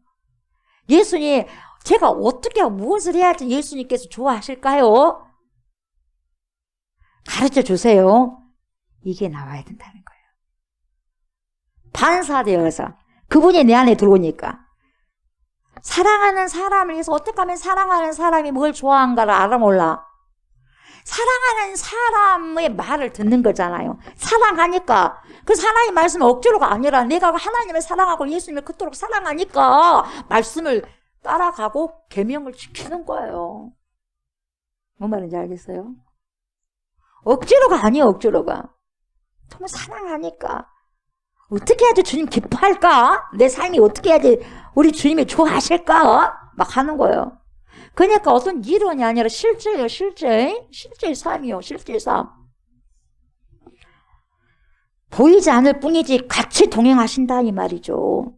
예수님, 제가 어떻게 무엇을 해야지 예수님께서 좋아하실까요? 가르쳐 주세요. 이게 나와야 된다는 거예요. 반사되어서 그분이 내 안에 들어오니까 사랑하는 사람을 위해서 어떻게 하면 사랑하는 사람이 뭘 좋아한가를 알아 몰라. 사랑하는 사람의 말을 듣는 거잖아요. 사랑하니까. 그래서 하나님 말씀은 억지로가 아니라 내가 하나님을 사랑하고 예수님을 그토록 사랑하니까 말씀을 따라가고 계명을 지키는 거예요. 뭔 말인지 알겠어요? 억지로가 아니에요. 억지로가. 정말 사랑하니까. 어떻게 해야지 주님 기뻐할까? 내 삶이 어떻게 해야지 우리 주님이 좋아하실까? 막 하는 거예요. 그러니까 어떤 이론이 아니라 실제예요. 실제의 삶이요. 실제의 삶. 보이지 않을 뿐이지 같이 동행하신다 이 말이죠.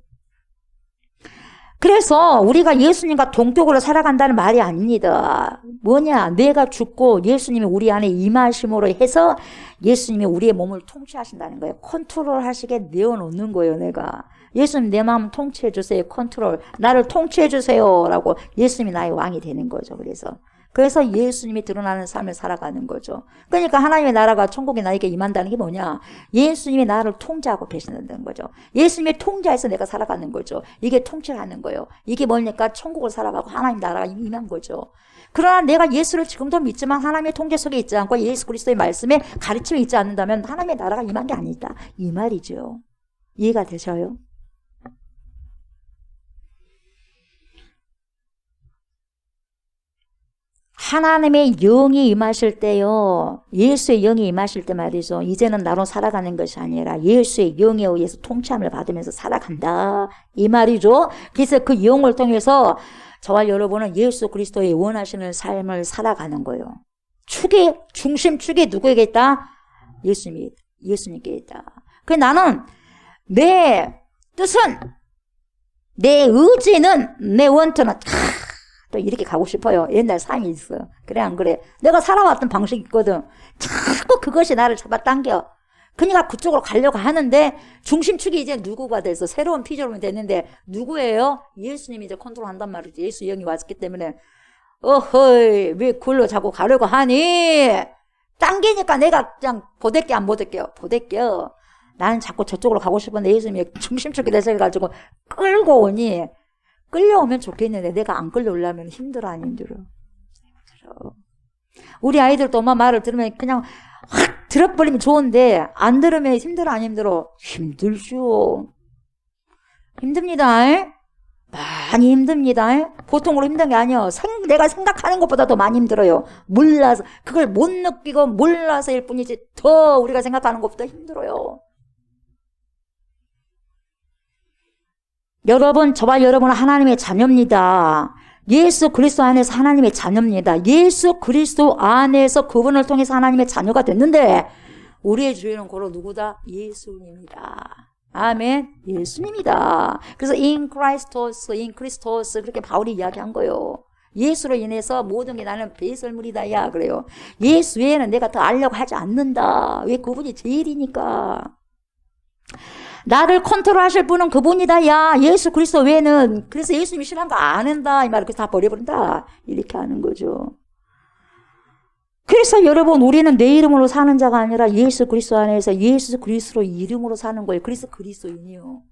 그래서 우리가 예수님과 동격으로 살아간다는 말이 아닙니다. 뭐냐? 내가 죽고 예수님이 우리 안에 임하심으로 해서 예수님이 우리의 몸을 통치하신다는 거예요. 컨트롤 하시게 내어놓는 거예요, 내가. 예수님 내 마음 통치해 주세요. 컨트롤. 나를 통치해 주세요. 라고 예수님이 나의 왕이 되는 거죠. 그래서 예수님이 드러나는 삶을 살아가는 거죠. 그러니까 하나님의 나라가 천국이 나에게 임한다는 게 뭐냐? 예수님이 나를 통제하고 계신다는 거죠. 예수님의 통제에서 내가 살아가는 거죠. 이게 통치를 하는 거예요. 이게 뭐니까 천국을 살아가고 하나님 나라가 임한 거죠. 그러나 내가 예수를 지금도 믿지만 하나님의 통제 속에 있지 않고 예수 그리스도의 말씀에 가르침이 있지 않는다면 하나님의 나라가 임한 게 아니다. 이 말이죠. 이해가 되셔요? 하나님의 영이 임하실 때요. 예수의 영이 임하실 때 말이죠. 이제는 나로 살아가는 것이 아니라 예수의 영에 의해서 통치함을 받으면서 살아간다. 이 말이죠. 그래서 그 영을 통해서 저와 여러분은 예수 그리스도의 원하시는 삶을 살아가는 거예요. 중심축이 누구에게 있다? 예수님께 있다. 그래서 나는 내 뜻은, 내 의지는, 내 원투는 또 이렇게 가고 싶어요. 옛날 삶이 있어요. 그래 안 그래? 내가 살아왔던 방식이 있거든. 자꾸 그것이 나를 잡아당겨. 그러니까 그쪽으로 가려고 하는데 중심축이 이제 누구가 돼서 새로운 피조물이 됐는데 누구예요? 예수님이 이제 컨트롤한단 말이지. 예수 영이 왔기 때문에 어허이 왜 그걸로 자꾸 가려고 하니? 당기니까 내가 그냥 보댈게 안 보댈게요. 보댈게요. 나는 자꾸 저쪽으로 가고 싶은데 예수님이 중심축이 돼서 해가지고 끌고 오니 끌려오면 좋겠는데 내가 안 끌려오려면 힘들어 안 힘들어? 힘들어. 우리 아이들도 엄마 말을 들으면 그냥 확 들어버리면 좋은데 안 들으면 힘들어 안 힘들어? 힘들죠. 힘듭니다. 많이 힘듭니다. 보통으로 힘든 게 아니에요. 내가 생각하는 것보다 더 많이 힘들어요. 몰라서 그걸 못 느끼고 몰라서일 뿐이지 더 우리가 생각하는 것보다 힘들어요. 여러분, 저와 여러분은 하나님의 자녀입니다. 예수 그리스도 안에서 하나님의 자녀입니다. 예수 그리스도 안에서 그분을 통해서 하나님의 자녀가 됐는데 우리의 주인은 고로 누구다? 예수님이다. 아멘. 예수님이다. 그래서 in Christos 그렇게 바울이 이야기한 거예요. 예수로 인해서 모든 게 나는 배설물이다. 야, 그래요. 예수 외에는 내가 더 알려고 하지 않는다. 왜? 그분이 제일이니까. 나를 컨트롤하실 분은 그분이다. 야, 예수 그리스도 외에는. 그래서 예수님이 싫어하는 거 안 한다. 이 말을 그래서 다 버려버린다. 이렇게 하는 거죠. 그래서 여러분, 우리는 내 이름으로 사는 자가 아니라 예수 그리스도 안에서 예수 그리스도 이름으로 사는 거예요. 그래서 그리스도인이요.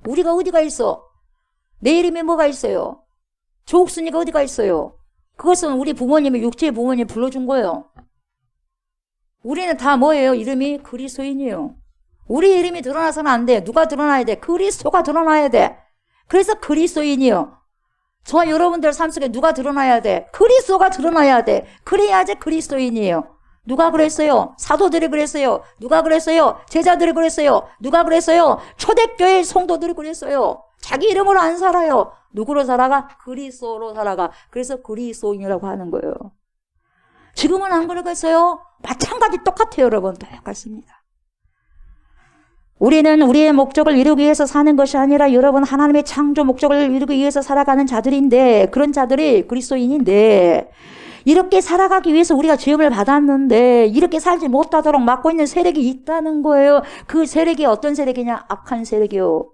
우리가 어디가 있어? 내 이름에 뭐가 있어요? 조옥순이가 어디가 있어요? 그것은 우리 부모님이, 육체의 부모님이 불러준 거예요. 우리는 다 뭐예요? 이름이 그리스도인이에요. 우리 이름이 드러나서는 안 돼. 누가 드러나야 돼? 그리스도가 드러나야 돼. 그래서 그리스도인이요. 저와 여러분들 삶 속에 누가 드러나야 돼? 그리스도가 드러나야 돼. 그래야지 그리스도인이에요. 누가 그랬어요? 사도들이 그랬어요. 누가 그랬어요? 제자들이 그랬어요. 누가 그랬어요? 초대교회 성도들이 그랬어요. 자기 이름으로 안 살아요. 누구로 살아가? 그리스도로 살아가. 그래서 그리스도인이라고 하는 거예요. 지금은 안 그러겠어요? 마찬가지 똑같아요, 여러분. 똑같습니다. 우리는 우리의 목적을 이루기 위해서 사는 것이 아니라 여러분 하나님의 창조 목적을 이루기 위해서 살아가는 자들인데, 그런 자들이 그리스도인인데, 이렇게 살아가기 위해서 우리가 죄음을 받았는데 이렇게 살지 못하도록 막고 있는 세력이 있다는 거예요. 그 세력이 어떤 세력이냐? 악한 세력이요.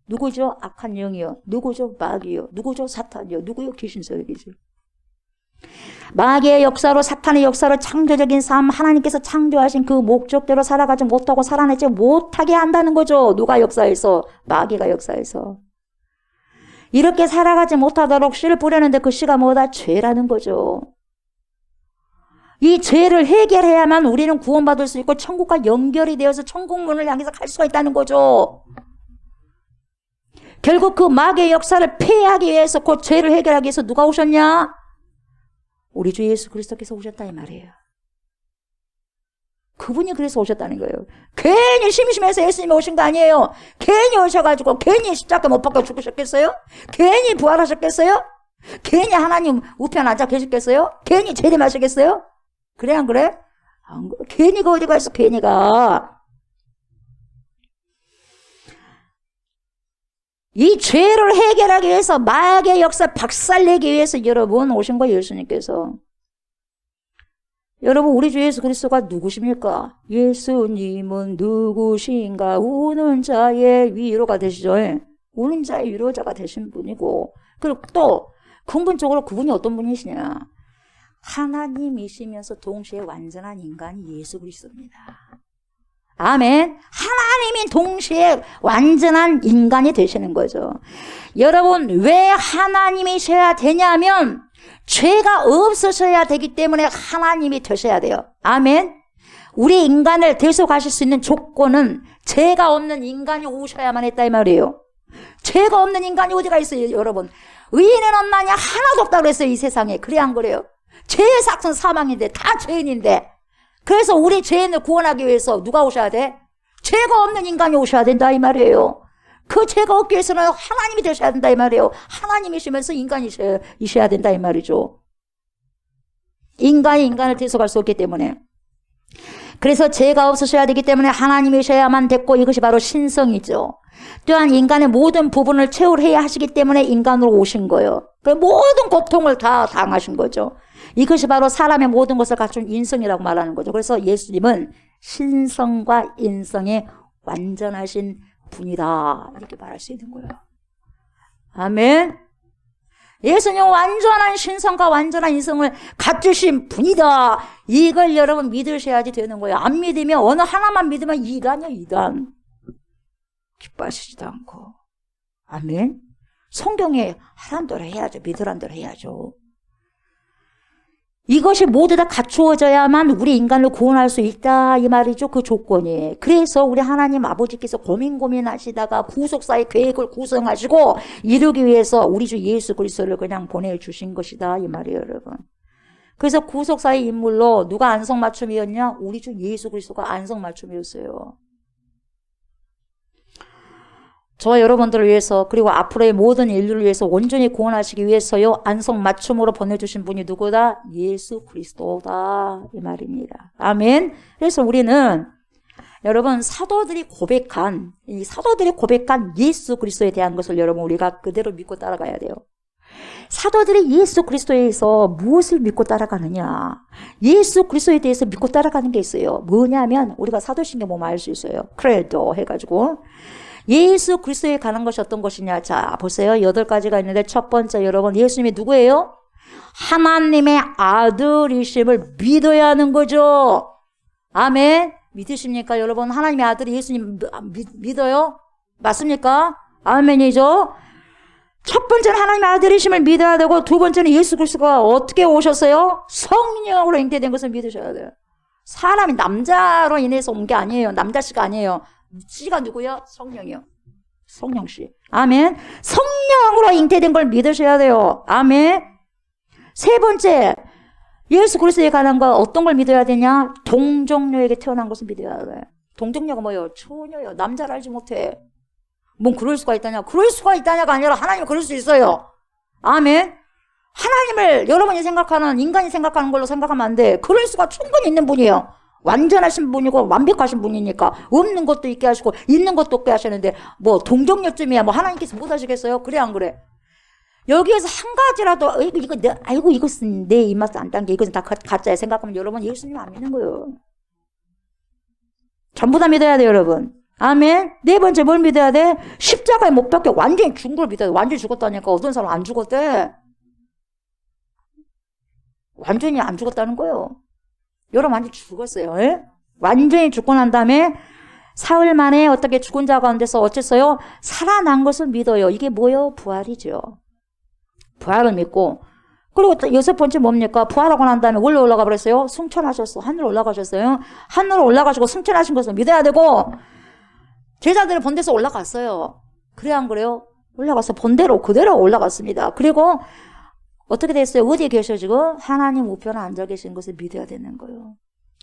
누구죠? 악한 영이요. 누구죠? 마귀요. 누구죠? 사탄이요. 누구요? 귀신 세력이죠. 마귀의 역사로, 사탄의 역사로 창조적인 삶, 하나님께서 창조하신 그 목적대로 살아가지 못하고 살아내지 못하게 한다는 거죠. 누가 역사해서? 마귀가 역사해서. 이렇게 살아가지 못하도록 씨를 뿌렸는데 그 씨가 뭐다? 죄라는 거죠. 이 죄를 해결해야만 우리는 구원받을 수 있고 천국과 연결이 되어서 천국문을 향해서 갈 수가 있다는 거죠. 결국 그 마귀의 역사를 폐하기 위해서, 그 죄를 해결하기 위해서 누가 오셨냐? 우리 주 예수 그리스도께서 오셨다 이 말이에요. 그분이 그래서 오셨다는 거예요. 괜히 심심해서 예수님이 오신 거 아니에요. 괜히 오셔가지고 괜히 십자가 못 박혀 죽으셨겠어요? 괜히 부활하셨겠어요? 괜히 하나님 우편 앉아 계셨겠어요? 괜히 재림하시겠어요? 그래 안 그래? 안 그래. 괜히가 어디가 있어, 괜히가. 이 죄를 해결하기 위해서, 마귀의 역사 박살내기 위해서 여러분 오신 거예요, 예수님께서. 여러분, 우리 주 예수 그리스도가 누구십니까? 예수님은 누구신가? 우는 자의 위로가 되시죠. 우는 자의 위로자가 되신 분이고, 그리고 또 근본적으로 그분이 어떤 분이시냐? 하나님이시면서 동시에 완전한 인간이 예수 그리스도입니다. 아멘. 하나님이 동시에 완전한 인간이 되시는 거죠. 여러분, 왜 하나님이셔야 되냐면 죄가 없으셔야 되기 때문에 하나님이 되셔야 돼요. 아멘. 우리 인간을 대속하실 수 있는 조건은 죄가 없는 인간이 오셔야만 했다 이 말이에요. 죄가 없는 인간이 어디가 있어요, 여러분? 의인은 없나냐? 하나도 없다고 그랬어요, 이 세상에. 그래 안 그래요? 죄의 삭은 사망인데 다 죄인인데, 그래서 우리 죄인을 구원하기 위해서 누가 오셔야 돼? 죄가 없는 인간이 오셔야 된다 이 말이에요. 그 죄가 없기 위해서는 하나님이 되셔야 된다 이 말이에요. 하나님이시면서 인간이셔야 된다 이 말이죠. 인간이 인간을 대속할 수 없기 때문에. 그래서 죄가 없으셔야 되기 때문에 하나님이셔야만 됐고, 이것이 바로 신성이죠. 또한 인간의 모든 부분을 채울해야 하시기 때문에 인간으로 오신 거예요. 그 모든 고통을 다 당하신 거죠. 이것이 바로 사람의 모든 것을 갖춘 인성이라고 말하는 거죠. 그래서 예수님은 신성과 인성의 완전하신 분이다, 이렇게 말할 수 있는 거예요. 아멘. 예수님은 완전한 신성과 완전한 인성을 갖추신 분이다. 이걸 여러분 믿으셔야지 되는 거예요. 안 믿으면, 어느 하나만 믿으면 이단이야, 이단. 기뻐하시지도 않고. 아멘. 성경에 하란 대로 해야죠. 믿으란 대로 해야죠. 이것이 모두 다 갖추어져야만 우리 인간을 구원할 수 있다 이 말이죠. 그 조건이. 그래서 우리 하나님 아버지께서 고민하시다가 구속사의 계획을 구성하시고 이루기 위해서 우리 주 예수 그리스도를 그냥 보내주신 것이다 이 말이에요, 여러분. 그래서 구속사의 인물로 누가 안성맞춤이었냐? 우리 주 예수 그리스도가 안성맞춤이었어요. 저와 여러분들을 위해서, 그리고 앞으로의 모든 인류를 위해서 온전히 구원하시기 위해서요, 안성맞춤으로 보내주신 분이 누구다? 예수 그리스도다 이 말입니다. 아멘. 그래서 우리는 여러분 사도들이 고백한 예수 그리스도에 대한 것을 여러분 우리가 그대로 믿고 따라가야 돼요. 사도들이 예수 그리스도에서 무엇을 믿고 따라가느냐? 예수 그리스도에 대해서 믿고 따라가는 게 있어요. 뭐냐면 우리가 사도신경 보면 알 수 있어요. 크레도 해가지고 예수 그리스도에 관한 것이 어떤 것이냐? 자, 보세요. 8가지가 있는데 첫 번째, 여러분, 예수님이 누구예요? 하나님의 아들이심을 믿어야 하는 거죠. 아멘. 믿으십니까, 여러분? 하나님의 아들이 예수님 믿어요? 맞습니까? 아멘이죠. 첫 번째는 하나님의 아들이심을 믿어야 되고, 두 번째는 예수 그리스도가 어떻게 오셨어요? 성령으로 잉태된 것을 믿으셔야 돼요. 사람이 남자로 인해서 온 게 아니에요. 남자씨가 아니에요. 씨가 누구요? 성령이요. 성령씨. 아멘. 성령으로 잉태된 걸 믿으셔야 돼요. 아멘. 세 번째, 예수 그리스도에 관한 거 어떤 걸 믿어야 되냐? 동정녀에게 태어난 것을 믿어야 돼. 동정녀가 뭐예요? 처녀요. 남자를 알지 못해. 뭔 그럴 수가 있다냐? 그럴 수가 있다냐가 아니라 하나님은 그럴 수 있어요. 아멘. 하나님을 여러분이 생각하는, 인간이 생각하는 걸로 생각하면 안 돼. 그럴 수가 충분히 있는 분이에요. 완전하신 분이고 완벽하신 분이니까 없는 것도 있게 하시고 있는 것도 없게 하시는데 뭐 동정녀쯤이야 뭐 하나님께서 못 하시겠어요? 그래 안 그래? 여기에서 한 가지라도 아이고 이것은 내 입맛 안 딴 게 이것은 다 가짜야 생각하면 여러분 예수님 안 믿는 거예요. 전부 다 믿어야 돼요, 여러분. 아멘. 네 번째 뭘 믿어야 돼? 십자가에 못 박혀 완전히 죽은 걸 믿어야 돼. 완전히 죽었다니까. 어떤 사람 안 죽었대. 완전히 안 죽었다는 거예요. 여러분 완전히 죽었어요. 예? 완전히 죽고 난 다음에 사흘 만에 어떻게 죽은 자 가운데서 어쨌어요? 살아난 것을 믿어요. 이게 뭐예요? 부활이죠. 부활을 믿고, 그리고 또 여섯 번째 뭡니까? 부활하고 난 다음에 원래 올라가 버렸어요? 승천하셨어. 하늘로 올라가셨어요. 하늘로 올라가시고 승천하신 것을 믿어야 되고, 제자들은 본데서 올라갔어요. 그래 안 그래요? 올라가서 본대로 그대로 올라갔습니다. 그리고 어떻게 됐어요? 어디에 계셔 지금? 하나님 우편에 앉아 계신 것을 믿어야 되는 거예요.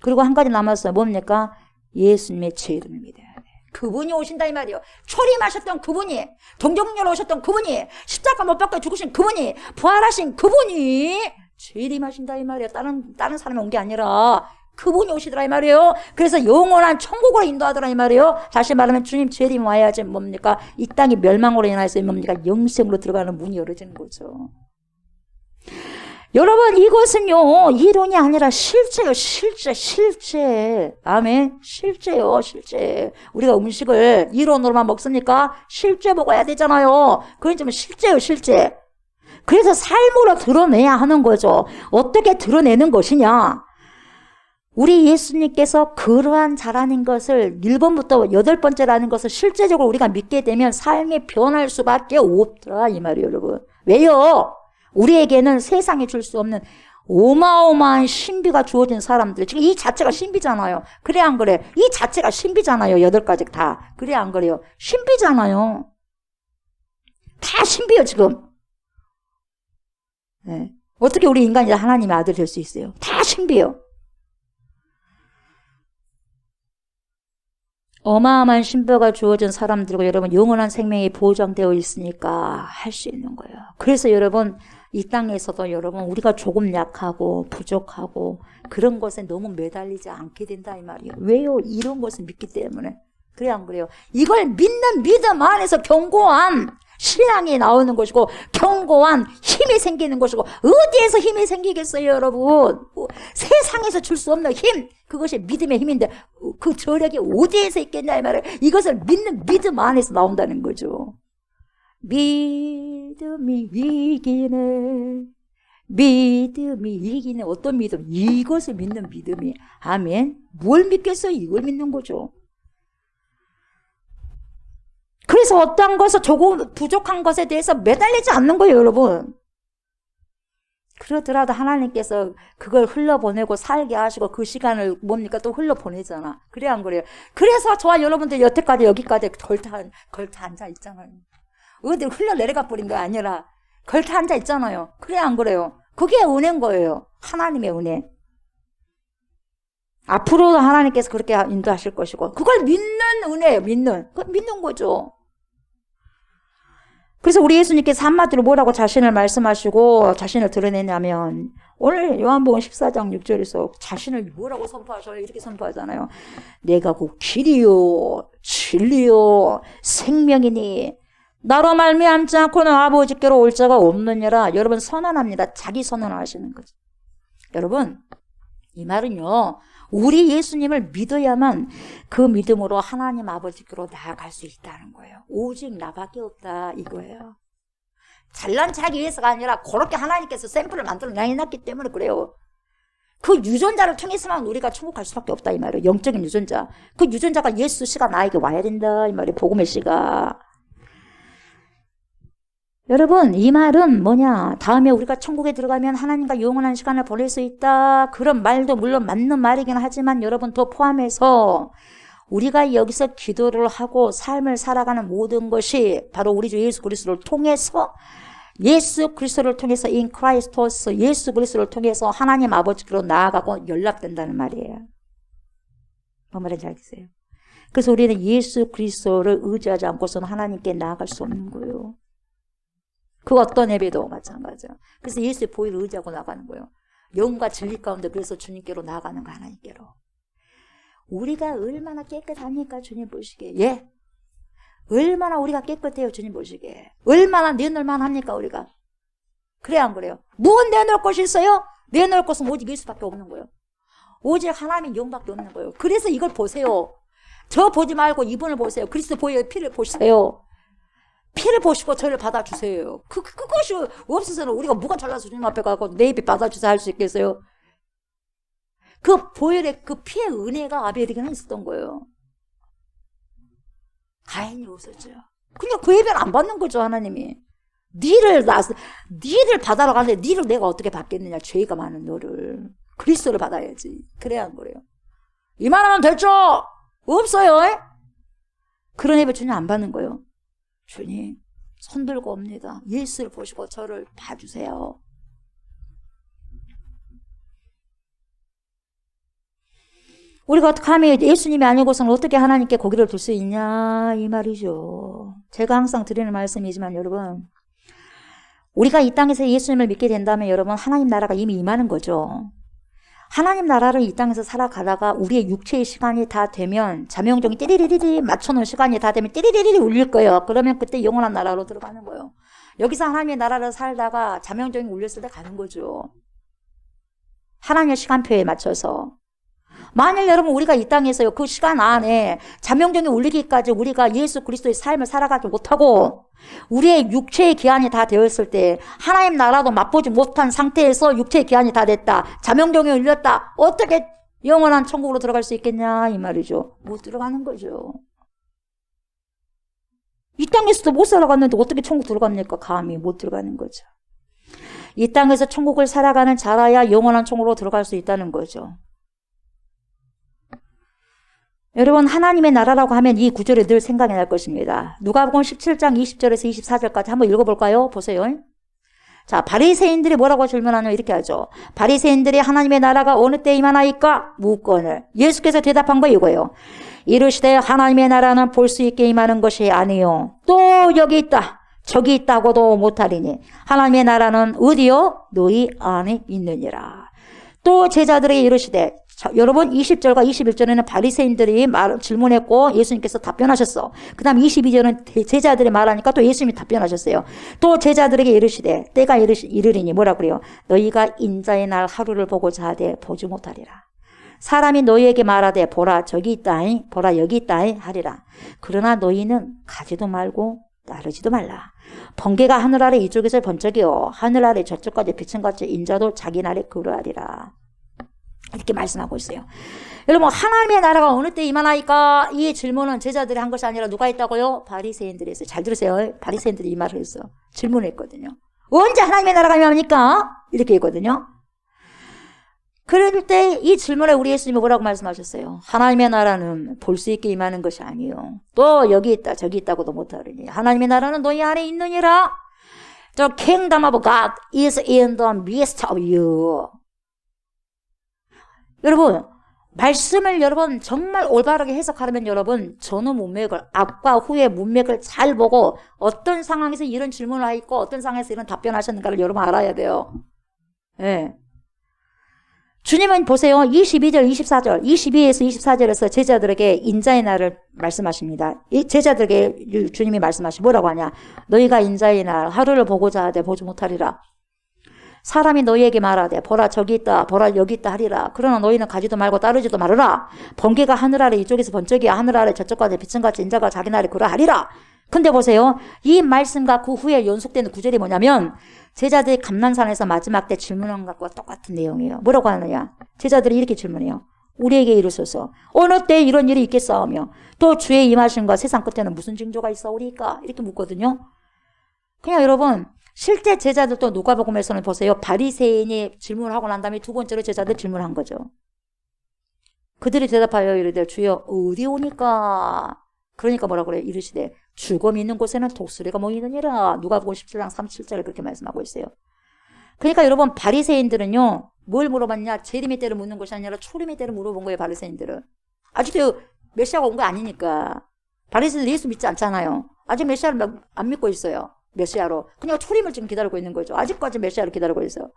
그리고 한 가지 남았어요. 뭡니까? 예수님의 제 이름을 믿어야 돼. 그분이 오신다 이 말이에요. 초림하셨던 그분이, 동정녀로 오셨던 그분이, 십자가 못 박혀 죽으신 그분이, 부활하신 그분이 재림하신다 이 말이에요. 다른 사람이 온 게 아니라 그분이 오시더라 이 말이에요. 그래서 영원한 천국으로 인도하더라 이 말이에요. 다시 말하면 주님 재림 와야지 뭡니까? 이 땅이 멸망으로 인해서 뭡니까? 영생으로 들어가는 문이 열어지는 거죠. 여러분 이것은요 이론이 아니라 실제요. 실제. 아멘. 실제요. 실제. 우리가 음식을 이론으로만 먹습니까? 실제 먹어야 되잖아요. 그건 좀 실제요. 실제. 그래서 삶으로 드러내야 하는 거죠. 어떻게 드러내는 것이냐? 우리 예수님께서 그러한 자라는 것을 1번부터 8번째라는 것을 실제적으로 우리가 믿게 되면 삶이 변할 수밖에 없더라 이 말이에요. 여러분. 왜요? 우리에게는 세상에 줄 수 없는 어마어마한 신비가 주어진 사람들. 지금 이 자체가 신비잖아요. 그래 안 그래? 이 자체가 신비잖아요. 8가지 다. 그래 안 그래요? 신비잖아요. 다 신비예요 지금. 네. 어떻게 우리 인간이 하나님의 아들이 될 수 있어요? 다 신비예요. 어마어마한 신비가 주어진 사람들과 여러분 영원한 생명이 보장되어 있으니까 할 수 있는 거예요. 그래서 여러분 이 땅에서도 여러분 우리가 조금 약하고 부족하고 그런 것에 너무 매달리지 않게 된다 이 말이에요. 왜요? 이런 것을 믿기 때문에. 그래 안 그래요? 이걸 믿는 믿음 안에서 견고한 신앙이 나오는 것이고 견고한 힘이 생기는 것이고 어디에서 힘이 생기겠어요 여러분? 세상에서 줄 수 없는 힘 그것이 믿음의 힘인데 그 저력이 어디에서 있겠냐 이 말이에요. 이것을 믿는 믿음 안에서 나온다는 거죠. 믿음이 이기네. 믿음이 이기네. 어떤 믿음? 이것을 믿는 믿음이. 아멘. 뭘 믿겠어요? 이걸 믿는 거죠. 그래서 어떠한 것을 조금 부족한 것에 대해서 매달리지 않는 거예요, 여러분. 그러더라도 하나님께서 그걸 흘러보내고 살게 하시고 그 시간을 뭡니까? 또 흘러보내잖아. 그래 안 그래요? 그래서 저와 여러분들 여태까지 여기까지 걸터 앉아 있잖아요. 어디 흘러내려가 버린 게 아니라 걸터 앉아 있잖아요. 그래 안 그래요? 그게 은혜인 거예요. 하나님의 은혜. 앞으로도 하나님께서 그렇게 인도하실 것이고 그걸 믿는 은혜예요. 믿는 거죠. 그래서 우리 예수님께서 한마디로 뭐라고 자신을 말씀하시고 자신을 드러내냐면 오늘 요한복음 14장 6절에서 자신을 뭐라고 선포하셔요? 이렇게 선포하잖아요. 내가 곧 길이요 진리요 생명이니 나로 말미암지 않고는 아버지께로 올 자가 없느니라. 여러분 선언합니다. 자기 선언하시는 거죠. 여러분 이 말은요, 우리 예수님을 믿어야만 그 믿음으로 하나님 아버지께로 나아갈 수 있다는 거예요. 오직 나밖에 없다 이거예요. 잘난 척하기 위해서가 아니라 그렇게 하나님께서 샘플을 만들어 놨기 때문에 그래요. 그 유전자를 통해서만 우리가 천국 갈 수밖에 없다 이 말이에요. 영적인 유전자. 그 유전자가 예수 씨가 나에게 와야 된다 이 말이에요. 복음의 씨가. 여러분 이 말은 뭐냐, 다음에 우리가 천국에 들어가면 하나님과 영원한 시간을 보낼 수 있다, 그런 말도 물론 맞는 말이긴 하지만 여러분 더 포함해서 우리가 여기서 기도를 하고 삶을 살아가는 모든 것이 바로 우리 주 예수 그리스도를 통해서, 예수 그리스도를 통해서 in Christos, 예수 그리스도를 통해서 하나님 아버지께로 나아가고 연락된다는 말이에요. 뭔 말인지 알겠어요? 그래서 우리는 예수 그리스도를 의지하지 않고서는 하나님께 나아갈 수 없는 거예요. 그 어떤 예배도 마찬가지야. 그래서 예수의 보혈을 의지하고 나가는 거예요. 영과 진리 가운데 그래서 주님께로 나아가는 거, 하나님께로. 우리가 얼마나 깨끗합니까 주님 보시기에. 예? 얼마나 우리가 깨끗해요 주님 보시기에. 얼마나 내놓을만 합니까 우리가. 그래야 안 그래요? 무엇 내놓을 것이 있어요? 내놓을 것은 오직 예수밖에 없는 거예요. 오직 하나님의 영밖에 없는 거예요. 그래서 이걸 보세요. 저 보지 말고 이분을 보세요. 그리스도 보혈의 피를 보세요. 피를 보시고 저를 받아주세요. 그것이 없어서는 우리가 뭐가 잘나서 주님 앞에 가고 내 입에 받아주세요 할 수 있겠어요? 그 보혈의 그 피의 은혜가 아벨에게는 있었던 거예요. 가인이 없었죠. 그냥 그 예배를 안 받는 거죠 하나님이. 니를 받아러 가는데 니를 내가 어떻게 받겠느냐, 죄가 많은 너를. 그리스도를 받아야지. 그래야 한 거래요. 이만하면 됐죠? 없어요. 에? 그런 예배 주님 안 받는 거예요. 주님 손 들고 옵니다. 예수를 보시고 저를 봐주세요. 우리가 감히 예수님이 아니고서는 어떻게 하나님께 고기를 둘 수 있냐 이 말이죠. 제가 항상 드리는 말씀이지만 여러분, 우리가 이 땅에서 예수님을 믿게 된다면 여러분 하나님 나라가 이미 임하는 거죠. 하나님 나라를 이 땅에서 살아가다가 우리의 육체의 시간이 다 되면, 자명종이 띠리리리리 맞춰놓은 시간이 다 되면 띠리리리리 울릴 거예요. 그러면 그때 영원한 나라로 들어가는 거예요. 여기서 하나님의 나라를 살다가 자명종이 울렸을 때 가는 거죠. 하나님의 시간표에 맞춰서. 만일 여러분 우리가 이 땅에서요 그 시간 안에 자명종이 울리기까지 우리가 예수 그리스도의 삶을 살아가지 못하고 우리의 육체의 기한이 다 되었을 때, 하나님 나라도 맛보지 못한 상태에서 육체의 기한이 다 됐다, 자명종이 울렸다, 어떻게 영원한 천국으로 들어갈 수 있겠냐 이 말이죠. 못 들어가는 거죠. 이 땅에서도 못 살아갔는데 어떻게 천국 들어갑니까? 감히 못 들어가는 거죠. 이 땅에서 천국을 살아가는 자라야 영원한 천국으로 들어갈 수 있다는 거죠. 여러분 하나님의 나라라고 하면 이 구절이 늘 생각이 날 것입니다. 누가복음 17장 20절에서 24절까지 한번 읽어볼까요? 보세요. 자, 바리새인들이 뭐라고 질문하냐면 이렇게 하죠. 바리새인들이 하나님의 나라가 어느 때 임하나이까 묻거늘 예수께서 대답한 거 이거예요. 이르시되 하나님의 나라는 볼 수 있게 임하는 것이 아니요 또 여기 있다 저기 있다고도 못하리니 하나님의 나라는 어디요? 너희 안에 있느니라. 또 제자들에게 이르시되, 자, 여러분 20절과 21절에는 바리새인들이 질문했고 예수님께서 답변하셨어. 그 다음 22절은 제자들이 말하니까 또 예수님이 답변하셨어요. 또 제자들에게 이르시되 때가 이르리니 뭐라 그래요? 너희가 인자의 날 하루를 보고자 하되 보지 못하리라. 사람이 너희에게 말하되 보라 저기 있다잉 보라 여기 있다잉 하리라. 그러나 너희는 가지도 말고 따르지도 말라. 번개가 하늘 아래 이쪽에서 번쩍이요 하늘 아래 저쪽까지 비천같이 인자도 자기 날에 그러하리라. 이렇게 말씀하고 있어요. 여러분 하나님의 나라가 어느 때 임하나이까? 이 질문은 제자들이 한 것이 아니라 누가 했다고요? 바리새인들이 했어요. 잘 들으세요. 바리새인들이 이 말을 했어. 질문했거든요. 언제 하나님의 나라가 임합니까? 이렇게 했거든요. 그럴 때 이 질문에 우리 예수님이 뭐라고 말씀하셨어요? 하나님의 나라는 볼 수 있게 임하는 것이 아니요 또 여기 있다 저기 있다고도 못하리니 하나님의 나라는 너희 안에 있느니라. The kingdom of God is in the midst of you. 여러분 말씀을 여러분 정말 올바르게 해석하려면 여러분 전후 문맥을, 앞과 후의 문맥을 잘 보고 어떤 상황에서 이런 질문을 하고 어떤 상황에서 이런 답변하셨는가를 여러분 알아야 돼요. 예. 주님은 보세요. 22절, 24절, 22에서 24절에서 제자들에게 인자의 날을 말씀하십니다. 이 제자들에게 주님이 말씀하시 뭐라고 하냐? 너희가 인자의 날 하루를 보고자 하되 보지 못하리라. 사람이 너희에게 말하되 보라 저기 있다 보라 여기 있다 하리라. 그러나 너희는 가지도 말고 따르지도 말으라. 번개가 하늘 아래 이쪽에서 번쩍이야 하늘 아래 저쪽까지 비천같이 인자가 자기 날에 그러하리라. 근데 보세요. 이 말씀과 그 후에 연속되는 구절이 뭐냐면 제자들이 감난산에서 마지막 때 질문한 것과 똑같은 내용이에요. 뭐라고 하느냐? 제자들이 이렇게 질문해요. 우리에게 이르소서 어느 때 이런 일이 있겠사오며 또 주의 임하심과 세상 끝에는 무슨 징조가 있사오리까? 이렇게 묻거든요. 그냥 여러분 실제 제자들도 누가복음에서는 보세요. 바리새인이 질문을 하고 난 다음에 두 번째로 제자들 질문한 거죠. 그들이 대답하여 이르되 주여 어디 오니까? 그러니까 뭐라고 그래요? 이르시되 죽음이 있는 곳에는 독수리가 모이느니라. 누가복음 17장 37절에 그렇게 말씀하고 있어요. 그러니까 여러분 바리새인들은요. 뭘 물어봤냐? 재림의 때를 묻는 것이 아니라 초림의 때를 물어본 거예요. 바리새인들은. 아직도 메시아가 온 거 아니니까. 바리새인들 예수 믿지 않잖아요. 아직 메시아를 안 믿고 있어요. 메시아로. 그냥 초림을 지금 기다리고 있는 거죠. 아직까지 메시아를 기다리고 있어요.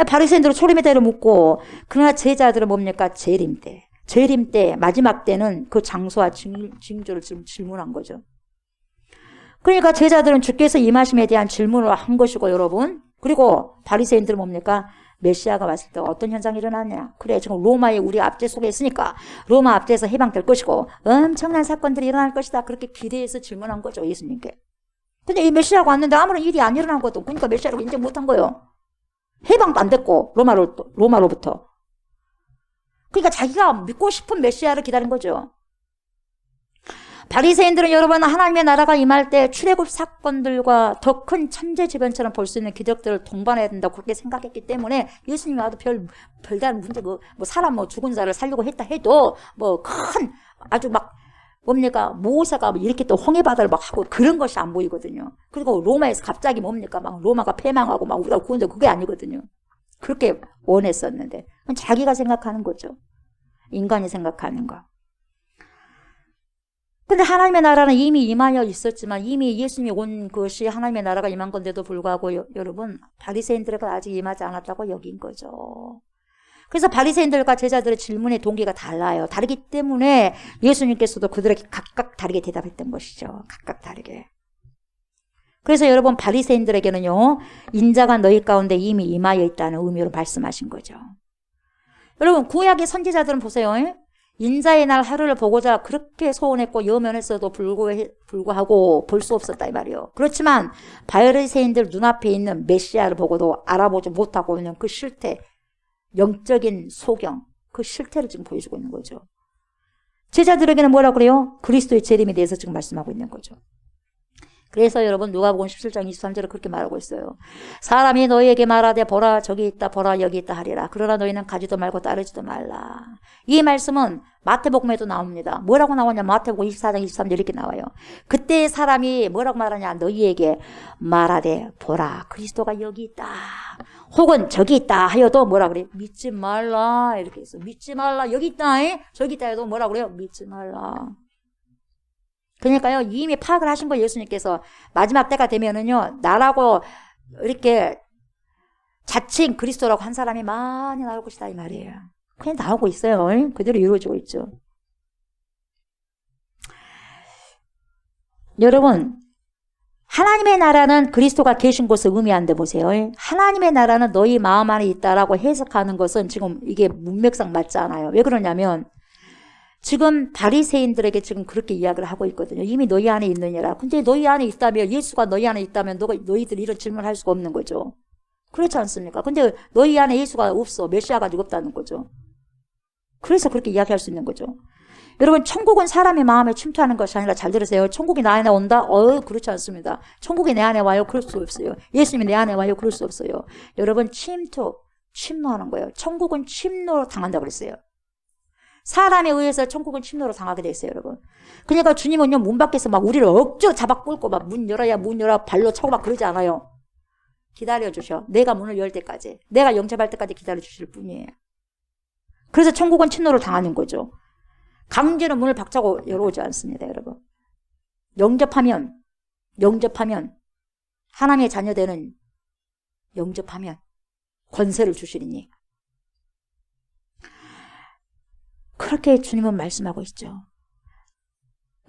바리새인들은 초림의 때를 묻고 그러나 제자들은 뭡니까? 재림 때. 재림 때 마지막 때는 그 장소와 징조를 지금 질문한 거죠. 그러니까 제자들은 주께서 임하심에 대한 질문을 한 것이고 여러분. 그리고 바리새인들은 뭡니까? 메시아가 왔을 때 어떤 현상이 일어나냐. 그래 지금 로마의 우리 압제 속에 있으니까 로마 압제에서 해방될 것이고 엄청난 사건들이 일어날 것이다. 그렇게 기대해서 질문한 거죠. 예수님께. 근데 이 메시아가 왔는데 아무런 일이 안 일어난 것도 그러니까 메시아를 인정 못한 거예요. 해방도 안 됐고 로마로부터. 그러니까 자기가 믿고 싶은 메시아를 기다린 거죠. 바리새인들은 여러분 하나님의 나라가 임할 때 출애굽 사건들과 더 큰 천재지변처럼 볼 수 있는 기적들을 동반해야 된다고 그렇게 생각했기 때문에 예수님이 와도 별다른 문제 뭐 사람 죽은 자를 살려고 했다 해도 뭐 큰 아주 막 뭡니까 모세가 이렇게 또 홍해바다를 막 하고 그런 것이 안 보이거든요. 그리고 로마에서 갑자기 뭡니까 막 로마가 패망하고 막 우리가 구원자 그게 아니거든요. 그렇게 원했었는데 자기가 생각하는 거죠. 인간이 생각하는 거. 근데 하나님의 나라는 이미 임하여 있었지만 이미 예수님이 온 것이 하나님의 나라가 임한 건데도 불구하고 여러분 바리새인들과 아직 임하지 않았다고 여긴 거죠. 그래서 바리새인들과 제자들의 질문의 동기가 달라요. 다르기 때문에 예수님께서도 그들에게 각각 다르게 대답했던 것이죠. 각각 다르게. 그래서 여러분 바리새인들에게는요. 인자가 너희 가운데 이미 임하여 있다는 의미로 말씀하신 거죠. 여러분 구약의 선지자들은 보세요. 인자의 날 하루를 보고자 그렇게 소원했고 여면했어도 불구하고 볼 수 없었다 이 말이에요. 그렇지만 바리새인들 눈앞에 있는 메시아를 보고도 알아보지 못하고 있는 그 실태, 영적인 소경, 그 실태를 지금 보여주고 있는 거죠. 제자들에게는 뭐라 그래요? 그리스도의 재림에 대해서 지금 말씀하고 있는 거죠. 그래서 여러분 누가복음 17장 23절에 그렇게 말하고 있어요. 사람이 너희에게 말하되 보라 저기 있다 보라 여기 있다 하리라. 그러나 너희는 가지도 말고 따르지도 말라. 이 말씀은 마태복음에도 나옵니다. 뭐라고 나오냐? 마태복음 24장 23절 이렇게 나와요. 그때 사람이 뭐라고 말하냐? 너희에게 말하되 보라 그리스도가 여기 있다. 혹은 저기 있다 하여도 뭐라 그래요? 믿지 말라. 이렇게 해서 믿지 말라. 여기 있다. 저기 있다 해도 뭐라 그래요? 믿지 말라. 그러니까요, 이미 파악을 하신 거예요, 예수님께서. 마지막 때가 되면은요, 나라고 이렇게 자칭 그리스도라고 한 사람이 많이 나올 것이다, 이 말이에요. 그냥 나오고 있어요. 그대로 이루어지고 있죠. 여러분, 하나님의 나라는 그리스도가 계신 곳을 의미하는데 보세요. 하나님의 나라는 너희 마음 안에 있다라고 해석하는 것은 지금 이게 문맥상 맞지 않아요. 왜 그러냐면, 지금 바리새인들에게 지금 그렇게 이야기를 하고 있거든요. 이미 너희 안에 있느니라. 근데 너희 안에 있다면 예수가 너희 안에 있다면 너희들이 이런 질문을 할 수가 없는 거죠. 그렇지 않습니까? 근데 너희 안에 예수가 없어. 메시아가 없다는 거죠. 그래서 그렇게 이야기할 수 있는 거죠. 여러분 천국은 사람의 마음에 침투하는 것이 아니라 잘 들으세요. 천국이 나 안에 온다? 그렇지 않습니다. 천국이 내 안에 와요? 그럴 수 없어요. 예수님이 내 안에 와요? 그럴 수 없어요. 여러분 침노하는 거예요. 천국은 침노로 당한다고 그랬어요. 사람에 의해서 천국은 침노로 당하게 돼 있어요, 여러분. 그러니까 주님은요, 문 밖에서 막 우리를 억지로 잡아 끌고 막 문 열어 발로 차고 막 그러지 않아요. 기다려 주셔. 내가 문을 열 때까지. 내가 영접할 때까지 기다려 주실 뿐이에요. 그래서 천국은 침노를 당하는 거죠. 강제로 문을 박차고 열어오지 않습니다, 여러분. 영접하면 하나님의 자녀되는 영접하면 권세를 주시리니. 그렇게 주님은 말씀하고 있죠.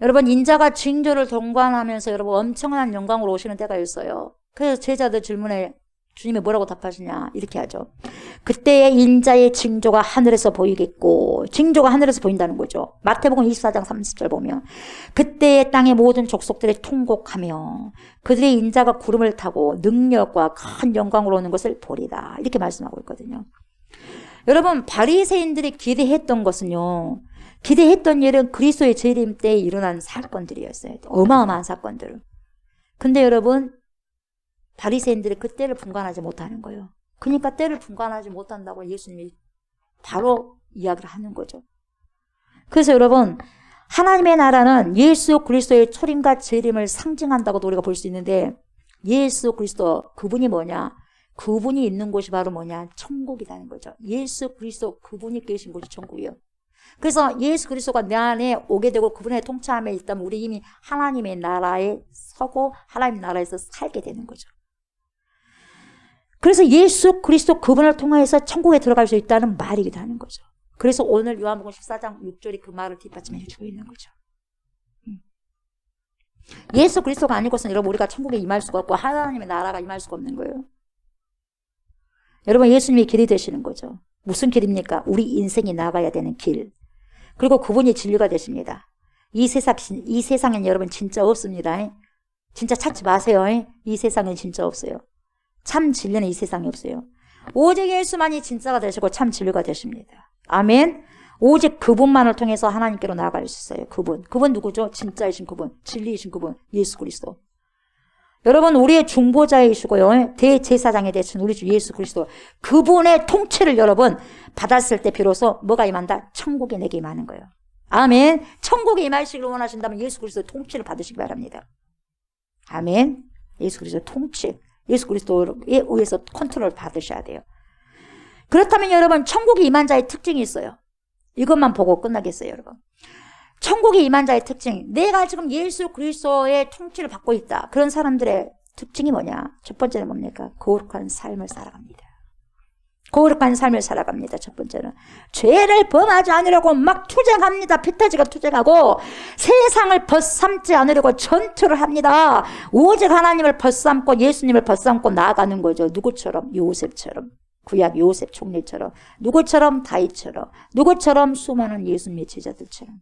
여러분, 인자가 징조를 동반하면서 여러분 엄청난 영광으로 오시는 때가 있어요. 그래서 제자들 질문에 주님이 뭐라고 답하시냐 이렇게 하죠. 그때의 인자의 징조가 하늘에서 보이겠고, 징조가 하늘에서 보인다는 거죠. 마태복음 24장 30절 보면 그때의 땅의 모든 족속들이 통곡하며 그들의 인자가 구름을 타고 능력과 큰 영광으로 오는 것을 보리라, 이렇게 말씀하고 있거든요. 여러분, 바리새인들이 기대했던 것은요, 기대했던 일은 그리스도의 재림 때에 일어난 사건들이었어요. 어마어마한 사건들을. 근데 여러분, 바리새인들이 그 때를 분간하지 못하는 거예요. 그러니까 때를 분간하지 못한다고 예수님이 바로 이야기를 하는 거죠. 그래서 여러분, 하나님의 나라는 예수 그리스도의 초림과 재림을 상징한다고도 우리가 볼 수 있는데, 예수 그리스도, 그분이 뭐냐? 그분이 있는 곳이 바로 뭐냐? 천국이라는 거죠. 예수 그리스도, 그분이 계신 곳이 천국이에요. 그래서 예수 그리스도가 내 안에 오게 되고 그분의 통치함에 있다면 우리 이미 하나님의 나라에 서고 하나님 나라에서 살게 되는 거죠. 그래서 예수 그리스도 그분을 통해서 천국에 들어갈 수 있다는 말이기도 하는 거죠. 그래서 오늘 요한복음 14장 6절이 그 말을 뒷받침해 주고 있는 거죠. 예수 그리스도가 아니고서는 여러분 우리가 천국에 임할 수가 없고 하나님의 나라가 임할 수가 없는 거예요. 여러분, 예수님이 길이 되시는 거죠. 무슨 길입니까? 우리 인생이 나가야 되는 길. 그리고 그분이 진리가 되십니다. 이 세상엔 여러분 진짜 없습니다. 진짜 찾지 마세요. 이 세상엔 진짜 없어요. 참 진리는 이 세상에 없어요. 오직 예수만이 진짜가 되시고 참 진리가 되십니다. 아멘. 오직 그분만을 통해서 하나님께로 나아갈 수 있어요. 그분 누구죠? 진짜이신 그분, 진리이신 그분, 예수 그리스도. 여러분, 우리의 중보자이시고요, 대제사장이 되신 우리 주 예수 그리스도, 그분의 통치를 여러분 받았을 때 비로소 뭐가 임한다? 천국이 내게 임하는 거예요. 아멘. 천국에 임하시기를 원하신다면 예수 그리스도의 통치를 받으시기 바랍니다. 아멘. 예수 그리스도의 통치, 예수 그리스도에 의해서 컨트롤 받으셔야 돼요. 그렇다면 여러분, 천국에 임한 자의 특징이 있어요. 이것만 보고 끝나겠어요, 여러분. 천국에 임한 자의 특징, 내가 지금 예수 그리스도의 통치를 받고 있다. 그런 사람들의 특징이 뭐냐? 첫 번째는 뭡니까? 거룩한 삶을 살아갑니다. 거룩한 삶을 살아갑니다. 첫 번째는 죄를 범하지 않으려고 막 투쟁합니다. 피타지가 투쟁하고 세상을 벗삼지 않으려고 전투를 합니다. 오직 하나님을 벗삼고 예수님을 벗삼고 나아가는 거죠. 누구처럼? 요셉처럼. 구약 요셉 총리처럼. 누구처럼? 다윗처럼. 누구처럼? 수많은 예수님의 제자들처럼.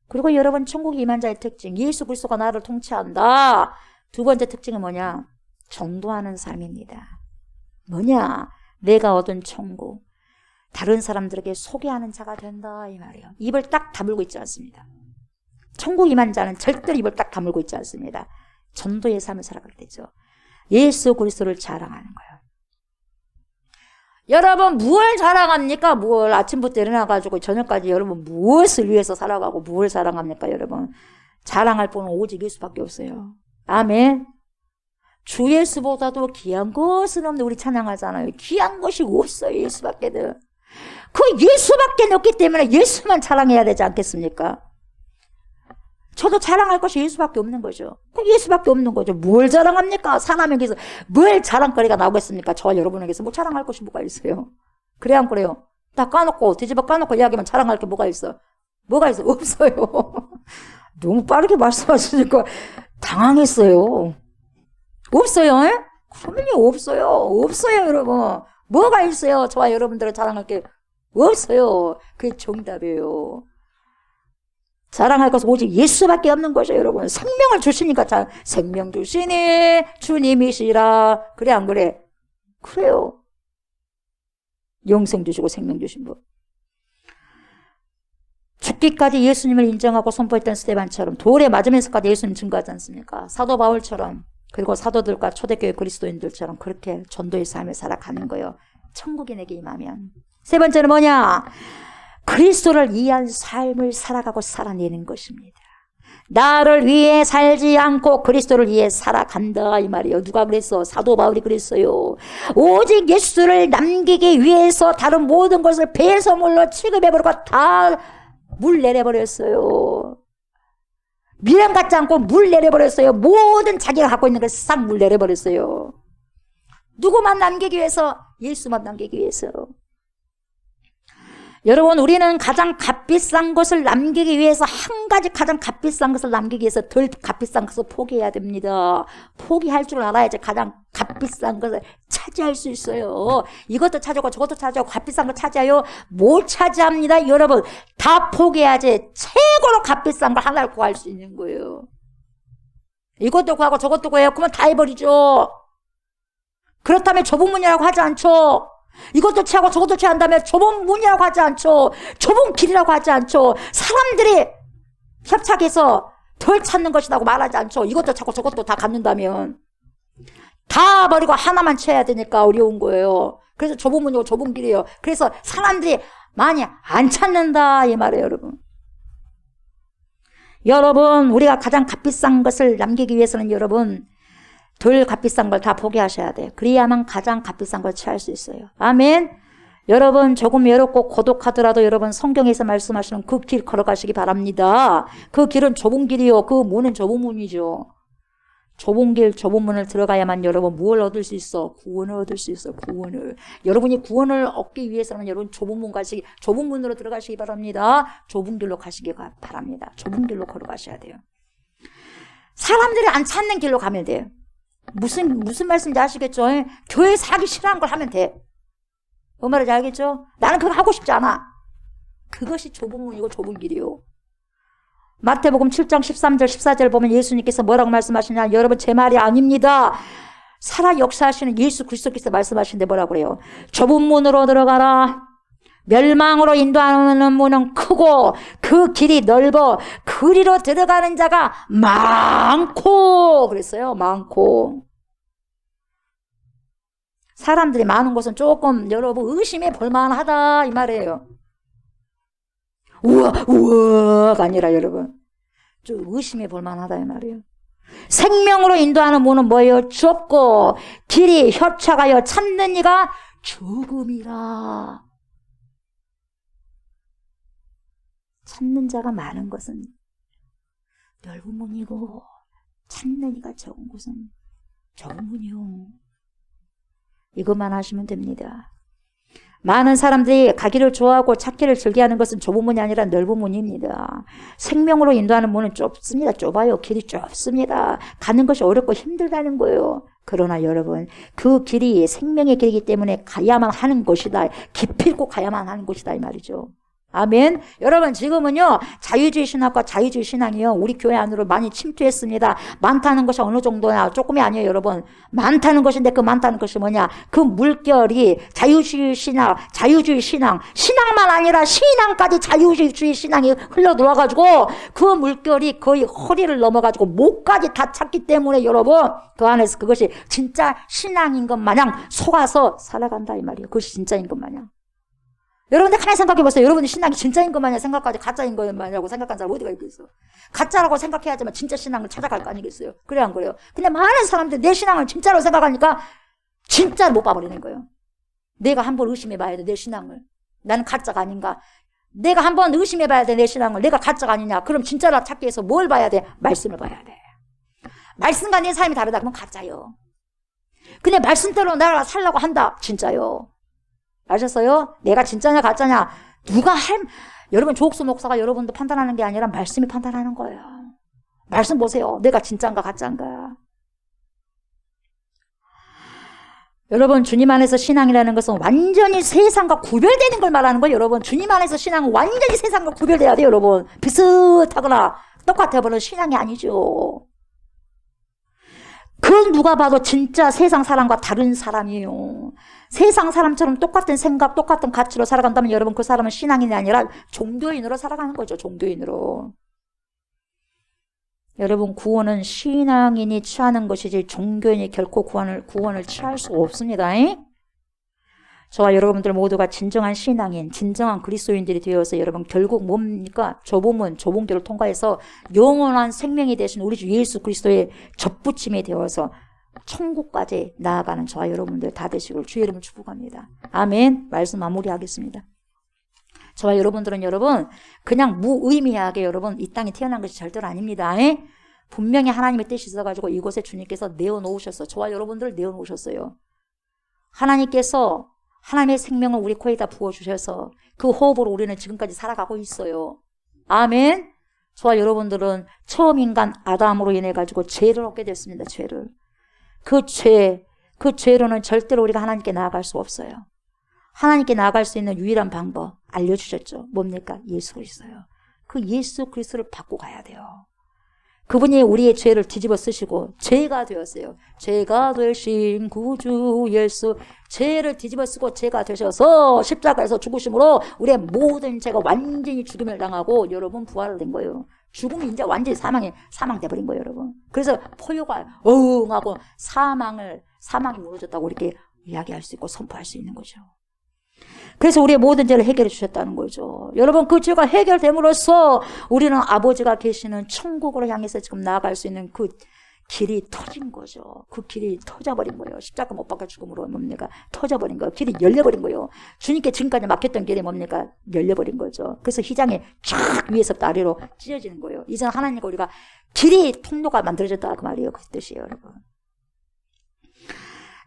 그리고 여러분, 천국에 임한 자의 특징, 예수 그리스도가 나를 통치한다. 두 번째 특징은 뭐냐? 전도하는 삶입니다. 뭐냐? 내가 얻은 천국, 다른 사람들에게 소개하는 자가 된다, 이 말이에요. 입을 딱 다물고 있지 않습니다. 천국 임한 자는 절대로 입을 딱 다물고 있지 않습니다. 전도의 삶을 살아갈 때죠. 예수 그리스도를 자랑하는 거예요. 여러분, 무엇을 자랑합니까? 뭘 아침부터 일어나가지고 저녁까지 여러분 무엇을 위해서 살아가고 무엇을 자랑합니까? 여러분, 자랑할 분은 오직 예수밖에 없어요. 아멘. 주 예수보다도 귀한 것은 없는데 우리 찬양하잖아요. 귀한 것이 없어요. 예수밖에는. 그 예수밖에 없기 때문에 예수만 자랑해야 되지 않겠습니까? 저도 자랑할 것이 예수밖에 없는 거죠. 그 예수밖에 없는 거죠. 뭘 자랑합니까? 사람에게서 뭘 자랑거리가 나오겠습니까? 저와 여러분에게서 뭐 자랑할 것이 뭐가 있어요? 그래 안 그래요? 다 까놓고 뒤집어 까놓고 이야기하면 자랑할 게 뭐가 있어? 뭐가 있어? 없어요. 너무 빠르게 말씀하시니까 당황했어요. 없어요? 그러면요, 없어요. 없어요, 여러분. 뭐가 있어요? 저와 여러분들을 자랑할 게 없어요. 그게 정답이에요. 자랑할 것은 오직 예수밖에 없는 거죠, 여러분. 생명을 주시니까 생명 주시니 주님이시라. 그래 안 그래? 그래요. 영생 주시고 생명 주신 분. 죽기까지 예수님을 인정하고 선포했던 스데반처럼 돌에 맞으면서까지 예수님 증거하지 않습니까? 사도 바울처럼, 그리고 사도들과 초대교회 그리스도인들처럼 그렇게 전도의 삶을 살아가는 거예요. 천국이 내게 임하면. 세 번째는 뭐냐? 그리스도를 위한 삶을 살아가고 살아내는 것입니다. 나를 위해 살지 않고 그리스도를 위해 살아간다, 이 말이에요. 누가 그랬어? 사도 바울이 그랬어요. 오직 예수를 남기기 위해서 다른 모든 것을 배설물로 취급해버리고 다 물 내려버렸어요. 미련 갖지 않고 물 내려버렸어요. 모든 자기가 갖고 있는 걸 싹 물 내려버렸어요. 누구만 남기기 위해서? 예수만 남기기 위해서. 여러분, 우리는 가장 값비싼 것을 남기기 위해서, 한 가지 가장 값비싼 것을 남기기 위해서 덜 값비싼 것을 포기해야 됩니다. 포기할 줄 알아야지 가장 값비싼 것을 차지할 수 있어요. 이것도 차지하고 저것도 차지하고 값비싼 거 차지해요? 못 차지합니다. 여러분, 다 포기해야지 최고로 값비싼 걸 하나를 구할 수 있는 거예요. 이것도 구하고 저것도 구해요. 그러면 다 해버리죠. 그렇다면 좁은 문이라고 하지 않죠. 이것도 취하고 저것도 취한다면 좁은 문이라고 하지 않죠. 좁은 길이라고 하지 않죠. 사람들이 협착해서 덜 찾는 것이라고 말하지 않죠. 이것도 찾고 저것도 다 갖는다면 다 버리고 하나만 취해야 되니까 어려운 거예요. 그래서 좁은 문이고 좁은 길이에요. 그래서 사람들이 많이 안 찾는다 이 말이에요. 여러분 우리가 가장 값비싼 것을 남기기 위해서는 여러분 덜 값비싼 걸 다 포기하셔야 돼요. 그래야만 가장 값비싼 걸 취할 수 있어요. 아멘. 여러분 조금 외롭고 고독하더라도 여러분 성경에서 말씀하시는 그 길 걸어가시기 바랍니다. 그 길은 좁은 길이요. 그 문은 좁은 문이죠. 좁은 길 좁은 문을 들어가야만 여러분 무엇을 얻을 수 있어? 구원을 얻을 수 있어. 구원을. 여러분이 구원을 얻기 위해서는 여러분 좁은 문으로 들어가시기 바랍니다. 좁은 길로 가시기 바랍니다. 좁은 길로 걸어가셔야 돼요. 사람들이 안 찾는 길로 가면 돼요. 무슨 말씀인지 아시겠죠? 교회에서 하기 싫어하는 걸 하면 돼. 뭐 말인지 알겠죠? 나는 그거 하고 싶지 않아. 그것이 좁은 문이고 좁은 길이요. 마태복음 7장 13절 14절 보면 예수님께서 뭐라고 말씀하시냐? 여러분 제 말이 아닙니다. 살아 역사하시는 예수 그리스도께서 말씀하시는데 뭐라고 그래요? 좁은 문으로 들어가라. 멸망으로 인도하는 문은 크고 그 길이 넓어 그리로 들어가는 자가 많고 그랬어요. 많고. 사람들이 많은 곳은 조금 여러분 의심해 볼만하다 이 말이에요. 우와가 아니라 여러분 좀 의심해 볼만하다 이 말이에요. 생명으로 인도하는 문은 뭐예요? 좁고 길이 협착하여 찾는 이가 조금이라. 찾는 자가 많은 것은 넓은 문이고 찾는 이가 적은 곳은 좁은 문이요. 이것만 하시면 됩니다. 많은 사람들이 가기를 좋아하고 찾기를 즐겨하는 것은 좁은 문이 아니라 넓은 문입니다. 생명으로 인도하는 문은 좁습니다. 좁아요. 길이 좁습니다. 가는 것이 어렵고 힘들다는 거예요. 그러나 여러분 그 길이 생명의 길이기 때문에 가야만 하는 것이다. 기필코 가야만 하는 것이다 이 말이죠. 아멘. 여러분 지금은요 자유주의 신학과 자유주의 신앙이요 우리 교회 안으로 많이 침투했습니다. 많다는 것이 어느 정도냐? 조금이 아니에요 여러분. 많다는 것인데 그 많다는 것이 뭐냐? 그 물결이 자유주의 신앙, 자유주의 신앙, 신앙만 아니라 신앙까지 자유주의 신앙이 흘러 들어와가지고 그 물결이 거의 허리를 넘어가지고 목까지 다 찼기 때문에 여러분 그 안에서 그것이 진짜 신앙인 것 마냥 속아서 살아간다 이 말이에요. 그것이 진짜인 것 마냥. 여러분들 가만히 생각해보세요. 여러분이 신앙이 진짜인 것 마냥 생각하지 가짜인 것 마냐고 생각하는 사람 어디가 있겠어. 가짜라고 생각해야지만 진짜 신앙을 찾아갈 거 아니겠어요. 그래 안 그래요? 근데 많은 사람들이 내 신앙을 진짜로 생각하니까 진짜를 못 봐버리는 거예요. 내가 한번 의심해봐야 돼 내 신앙을. 나는 가짜가 아닌가. 내가 한번 의심해봐야 돼 내 신앙을. 내가 가짜가 아니냐. 그럼 진짜라 찾기 위해서 뭘 봐야 돼? 말씀을 봐야 돼. 말씀과 내 삶이 다르다 그러면 가짜요. 근데 말씀대로 나가 살라고 한다. 진짜요. 아셨어요? 내가 진짜냐 가짜냐 여러분 조옥수 목사가 여러분도 판단하는 게 아니라 말씀이 판단하는 거예요. 말씀 보세요. 내가 진짜인가 가짜인가. 여러분 주님 안에서 신앙이라는 것은 완전히 세상과 구별되는 걸 말하는 거예요. 여러분 주님 안에서 신앙은 완전히 세상과 구별돼야 돼요. 여러분 비슷하거나 똑같아버리는 신앙이 아니죠. 그 누가 봐도 진짜 세상 사람과 다른 사람이에요. 세상 사람처럼 똑같은 생각, 똑같은 가치로 살아간다면 여러분 그 사람은 신앙인이 아니라 종교인으로 살아가는 거죠. 종교인으로. 여러분 구원은 신앙인이 취하는 것이지 종교인이 결코 구원을 취할 수 없습니다. 저와 여러분들 모두가 진정한 신앙인, 진정한 그리스도인들이 되어서 여러분 결국 뭡니까? 좁은 길을 통과해서 영원한 생명이 되신 우리 주 예수 그리스도의 접붙임이 되어서 천국까지 나아가는 저와 여러분들 다 되시길 주의 이름으로 축복합니다. 아멘. 말씀 마무리하겠습니다. 저와 여러분들은 여러분 그냥 무의미하게 여러분 이 땅에 태어난 것이 절대로 아닙니다. 분명히 하나님의 뜻이 있어가지고 이곳에 주님께서 내어놓으셨어요. 저와 여러분들을 내어놓으셨어요. 하나님께서 하나님의 생명을 우리 코에다 부어주셔서 그 호흡으로 우리는 지금까지 살아가고 있어요. 아멘. 저와 여러분들은 처음 인간 아담으로 인해 가지고 죄를 얻게 됐습니다. 죄를. 그 죄로는 절대로 우리가 하나님께 나아갈 수 없어요. 하나님께 나아갈 수 있는 유일한 방법 알려주셨죠. 뭡니까? 예수 그리스도요. 그 예수 그리스도를 받고 가야 돼요. 그분이 우리의 죄를 뒤집어 쓰시고 죄가 되었어요. 죄가 되신 구주 예수, 죄를 뒤집어 쓰고 죄가 되셔서 십자가에서 죽으심으로 우리의 모든 죄가 완전히 죽음을 당하고 여러분 부활을 된 거예요. 죽음이 이제 완전히 사망돼 버린 거예요, 여러분. 그래서 포효가 어흥하고 사망이 무너졌다고 이렇게 이야기할 수 있고 선포할 수 있는 거죠. 그래서 우리의 모든 죄를 해결해 주셨다는 거죠. 여러분, 그 죄가 해결됨으로써 우리는 아버지가 계시는 천국으로 향해서 지금 나아갈 수 있는 그 길이 터진 거죠. 그 길이 터져버린 거예요. 십자가 못 박혀 죽음으로 뭡니까? 터져버린 거예요. 길이 열려버린 거예요. 주님께 지금까지 막혔던 길이 뭡니까? 열려버린 거죠. 그래서 휘장이 쫙 위에서부터 아래로 찢어지는 거예요. 이제 하나님과 우리가 길이 통로가 만들어졌다 그 말이에요. 그 뜻이에요, 여러분.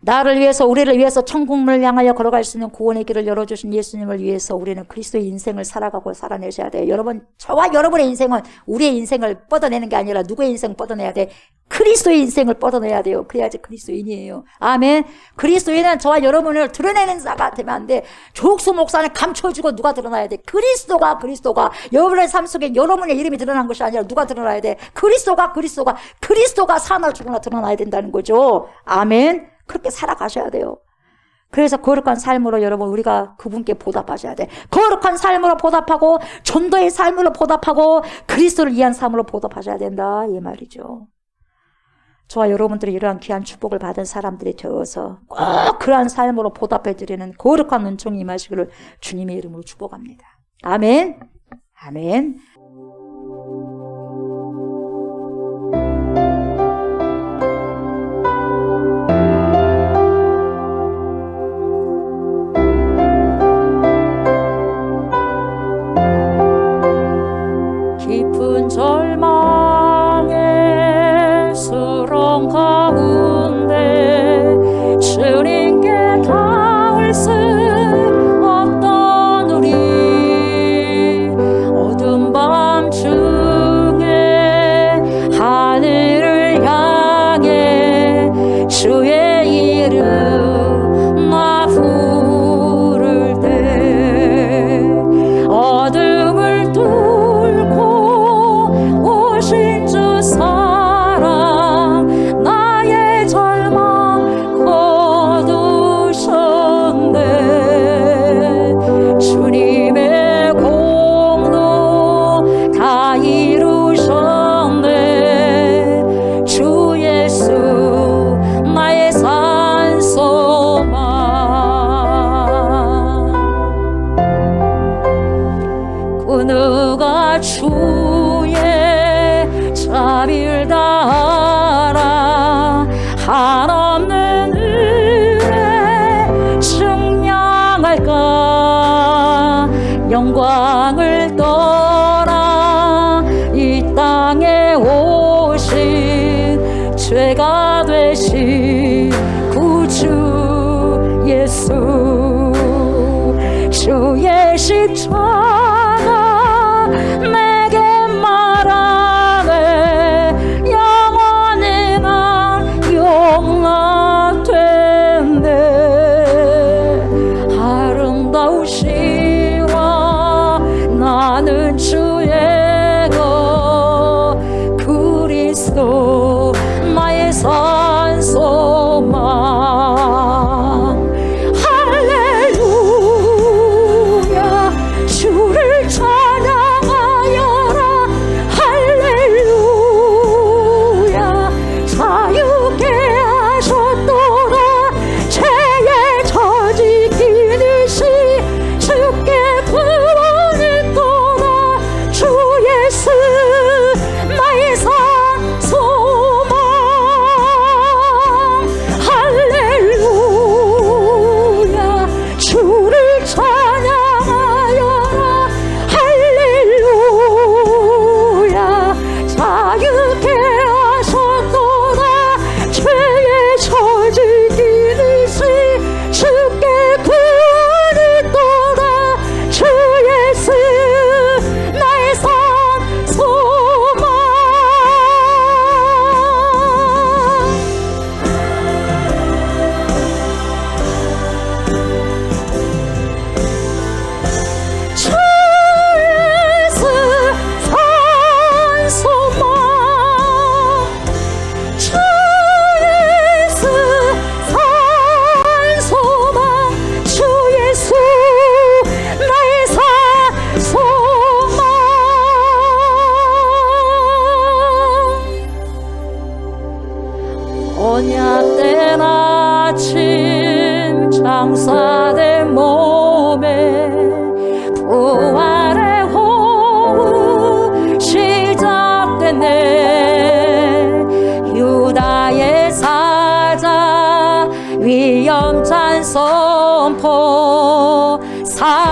나를 위해서, 우리를 위해서 천국문을 향하여 걸어갈 수 있는 구원의 길을 열어주신 예수님을 위해서 우리는 그리스도의 인생을 살아가고 살아내셔야 돼요. 여러분, 저와 여러분의 인생은 우리의 인생을 뻗어내는 게 아니라 누구의 인생을 뻗어내야 돼? 그리스도의 인생을 뻗어내야 돼요. 그래야지 그리스도인이에요. 아멘. 그리스도인은 저와 여러분을 드러내는 자가 되면 안 돼. 족수 목사는 감춰주고 누가 드러나야 돼? 그리스도가 여러분의 삶 속에 여러분의 이름이 드러난 것이 아니라 누가 드러나야 돼? 그리스도가 사나 죽으나 드러나야 된다는 거죠. 아멘. 그렇게 살아가셔야 돼요. 그래서 거룩한 삶으로 여러분 우리가 그분께 보답하셔야 돼. 거룩한 삶으로 보답하고 전도의 삶으로 보답하고 그리스도를 위한 삶으로 보답하셔야 된다 이 말이죠. 저와 여러분들이 이러한 귀한 축복을 받은 사람들이 되어서 꼭 그러한 삶으로 보답해드리는 거룩한 은총이 임하시기를 주님의 이름으로 축복합니다. 아멘. 아멘. 깊은 절망의 수렁 가운데 주님께 닿을 수 없던 우리 어두운 밤중에 하늘을 향해 주의 이름 나 부를 때 어둠을 뚫고 오신 주 사랑 나의 절망 거두셨네. 주님의 공로 다 이루셨네. 주 예수 나의 산소망. 그 누가 주의 자비를 다하라 한없는 은혜 증량할까. 영광을 떠나 이 땅에 오신 죄가 되신 구주 예수. 주의 십자가 내게 말하네. 영원히 난 용납됐네. 아름다우시라 나는 주의 것 그리스도 나의 산소망. 할렐루야 주를 찬양하여라. 할렐루야 자유케 하셨도다. 죄의 저지 기듯이 주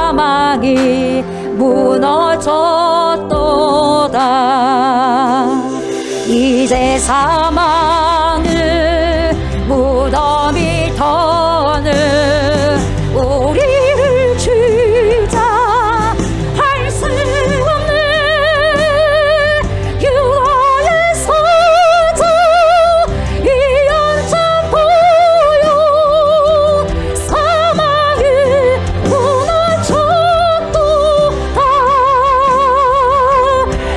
사망이 무너졌도다. 이제 사망을 무덤이 더는 우리를 주자 할 수 없는 유아의 사자 이 연장 보여 사망을 무너졌도다.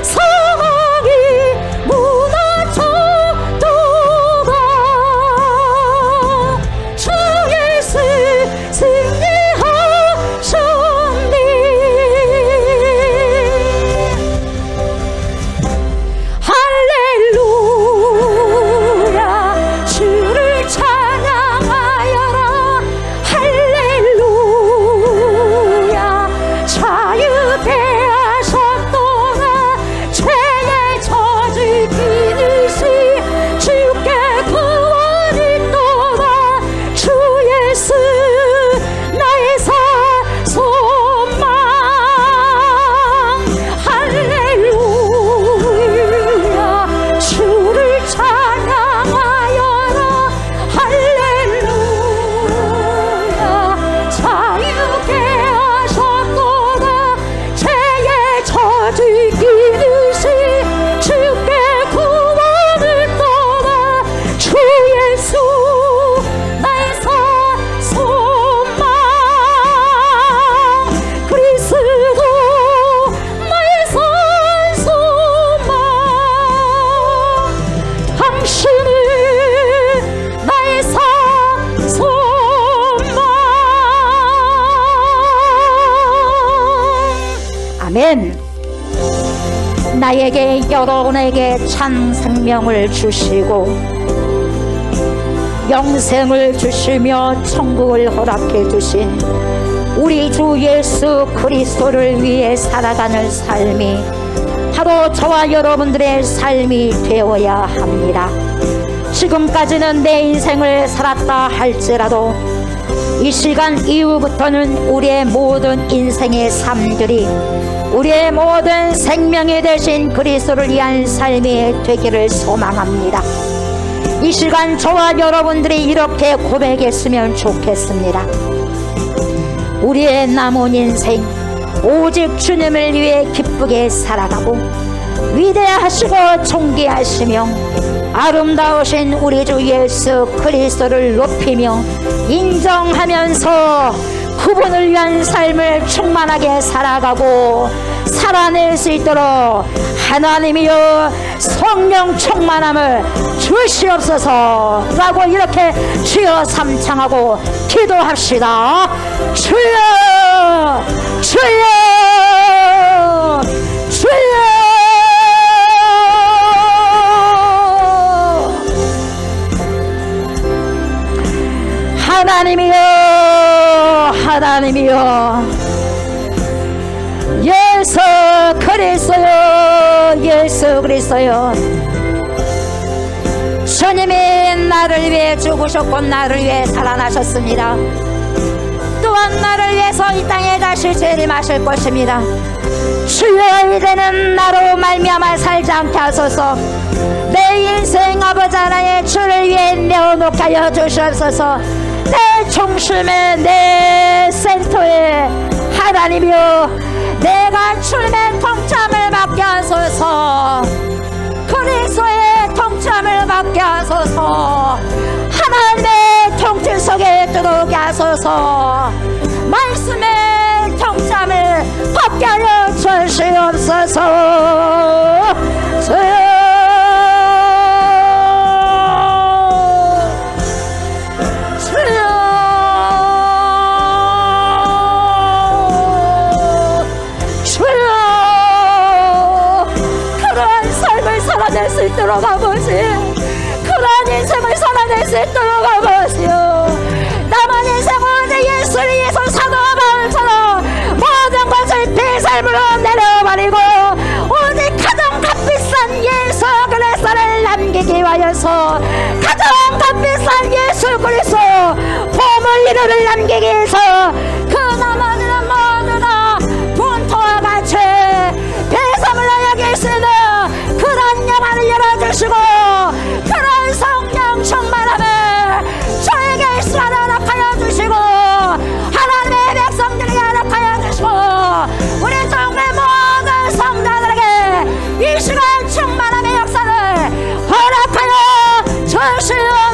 사망이 무너졌도다. 주 예수 승리하셨네. 할렐루야 주를 찬양하여라. 할렐루야 자유케 하셨도다. 죄의 저주 기르시 주께 구원이 또다. 주 예수 나의 소망. 할렐루야 주를 찬양하여라. 할렐루야 자유케 하셨도다. 죄의 저주 기르시 주께 구원을 또다. 주 예수 나의 소망. 그리스도 나의 소망. 당신은 나의 소망. 아멘. 나에게 여러분에게 참 생명을 주시고 영생을 주시며 천국을 허락해 주신 우리 주 예수 그리스도를 위해 살아가는 삶이 바로 저와 여러분들의 삶이 되어야 합니다. 지금까지는 내 인생을 살았다 할지라도 이 시간 이후부터는 우리의 모든 인생의 삶들이 우리의 모든 생명이 되신 그리스도를 위한 삶이 되기를 소망합니다. 이 시간 저와 여러분들이 이렇게 고백했으면 좋겠습니다. 우리의 남은 인생 오직 주님을 위해 기쁘게 살아가고 위대하시고 존귀하시며 아름다우신 우리 주 예수 그리스도를 높이며 인정하면서 그분을 위한 삶을 충만하게 살아가고 살아낼 수 있도록 하나님이여 성령 충만함을 주시옵소서 라고 이렇게 주여 삼창하고 기도합시다. 주여 주여 주여. 하나님이여 하나님이여 예수 그리스도여 예수 그리스도여 주님이 나를 위해 죽으셨고 나를 위해 살아나셨습니다. 또한 나를 위해서 이 땅에 다시 재림하실 것입니다. 주여 이제는 나로 말미암아 살지 않게 하소서. 내 인생 아버지 하나의 주를 위해 내어놓게 하여 주시옵소서. 내 중심에 내 센터에 하나님이여 내가 주님의 통참을 받게 하소서. 그리스도의 통참을 받게 하소서. 하나님의 통치 속에 들어오게 하소서. 말씀의 통참을 받게 하여 주시옵소서. 주여 살아낼 수 있도록 아버지 그러한 인생을 살아낼 수 있도록 아버지요 남은 인생 오직 예수를 위해서 사도 바울처럼 모든 것을 비살물로 내려버리고 오직 가장 값비싼 예수 그리스도를 남기기 위하여서 가장 값비싼 예수 그리스도 보물 이루를 남기기 위해서 그 나머지는 모두 하시오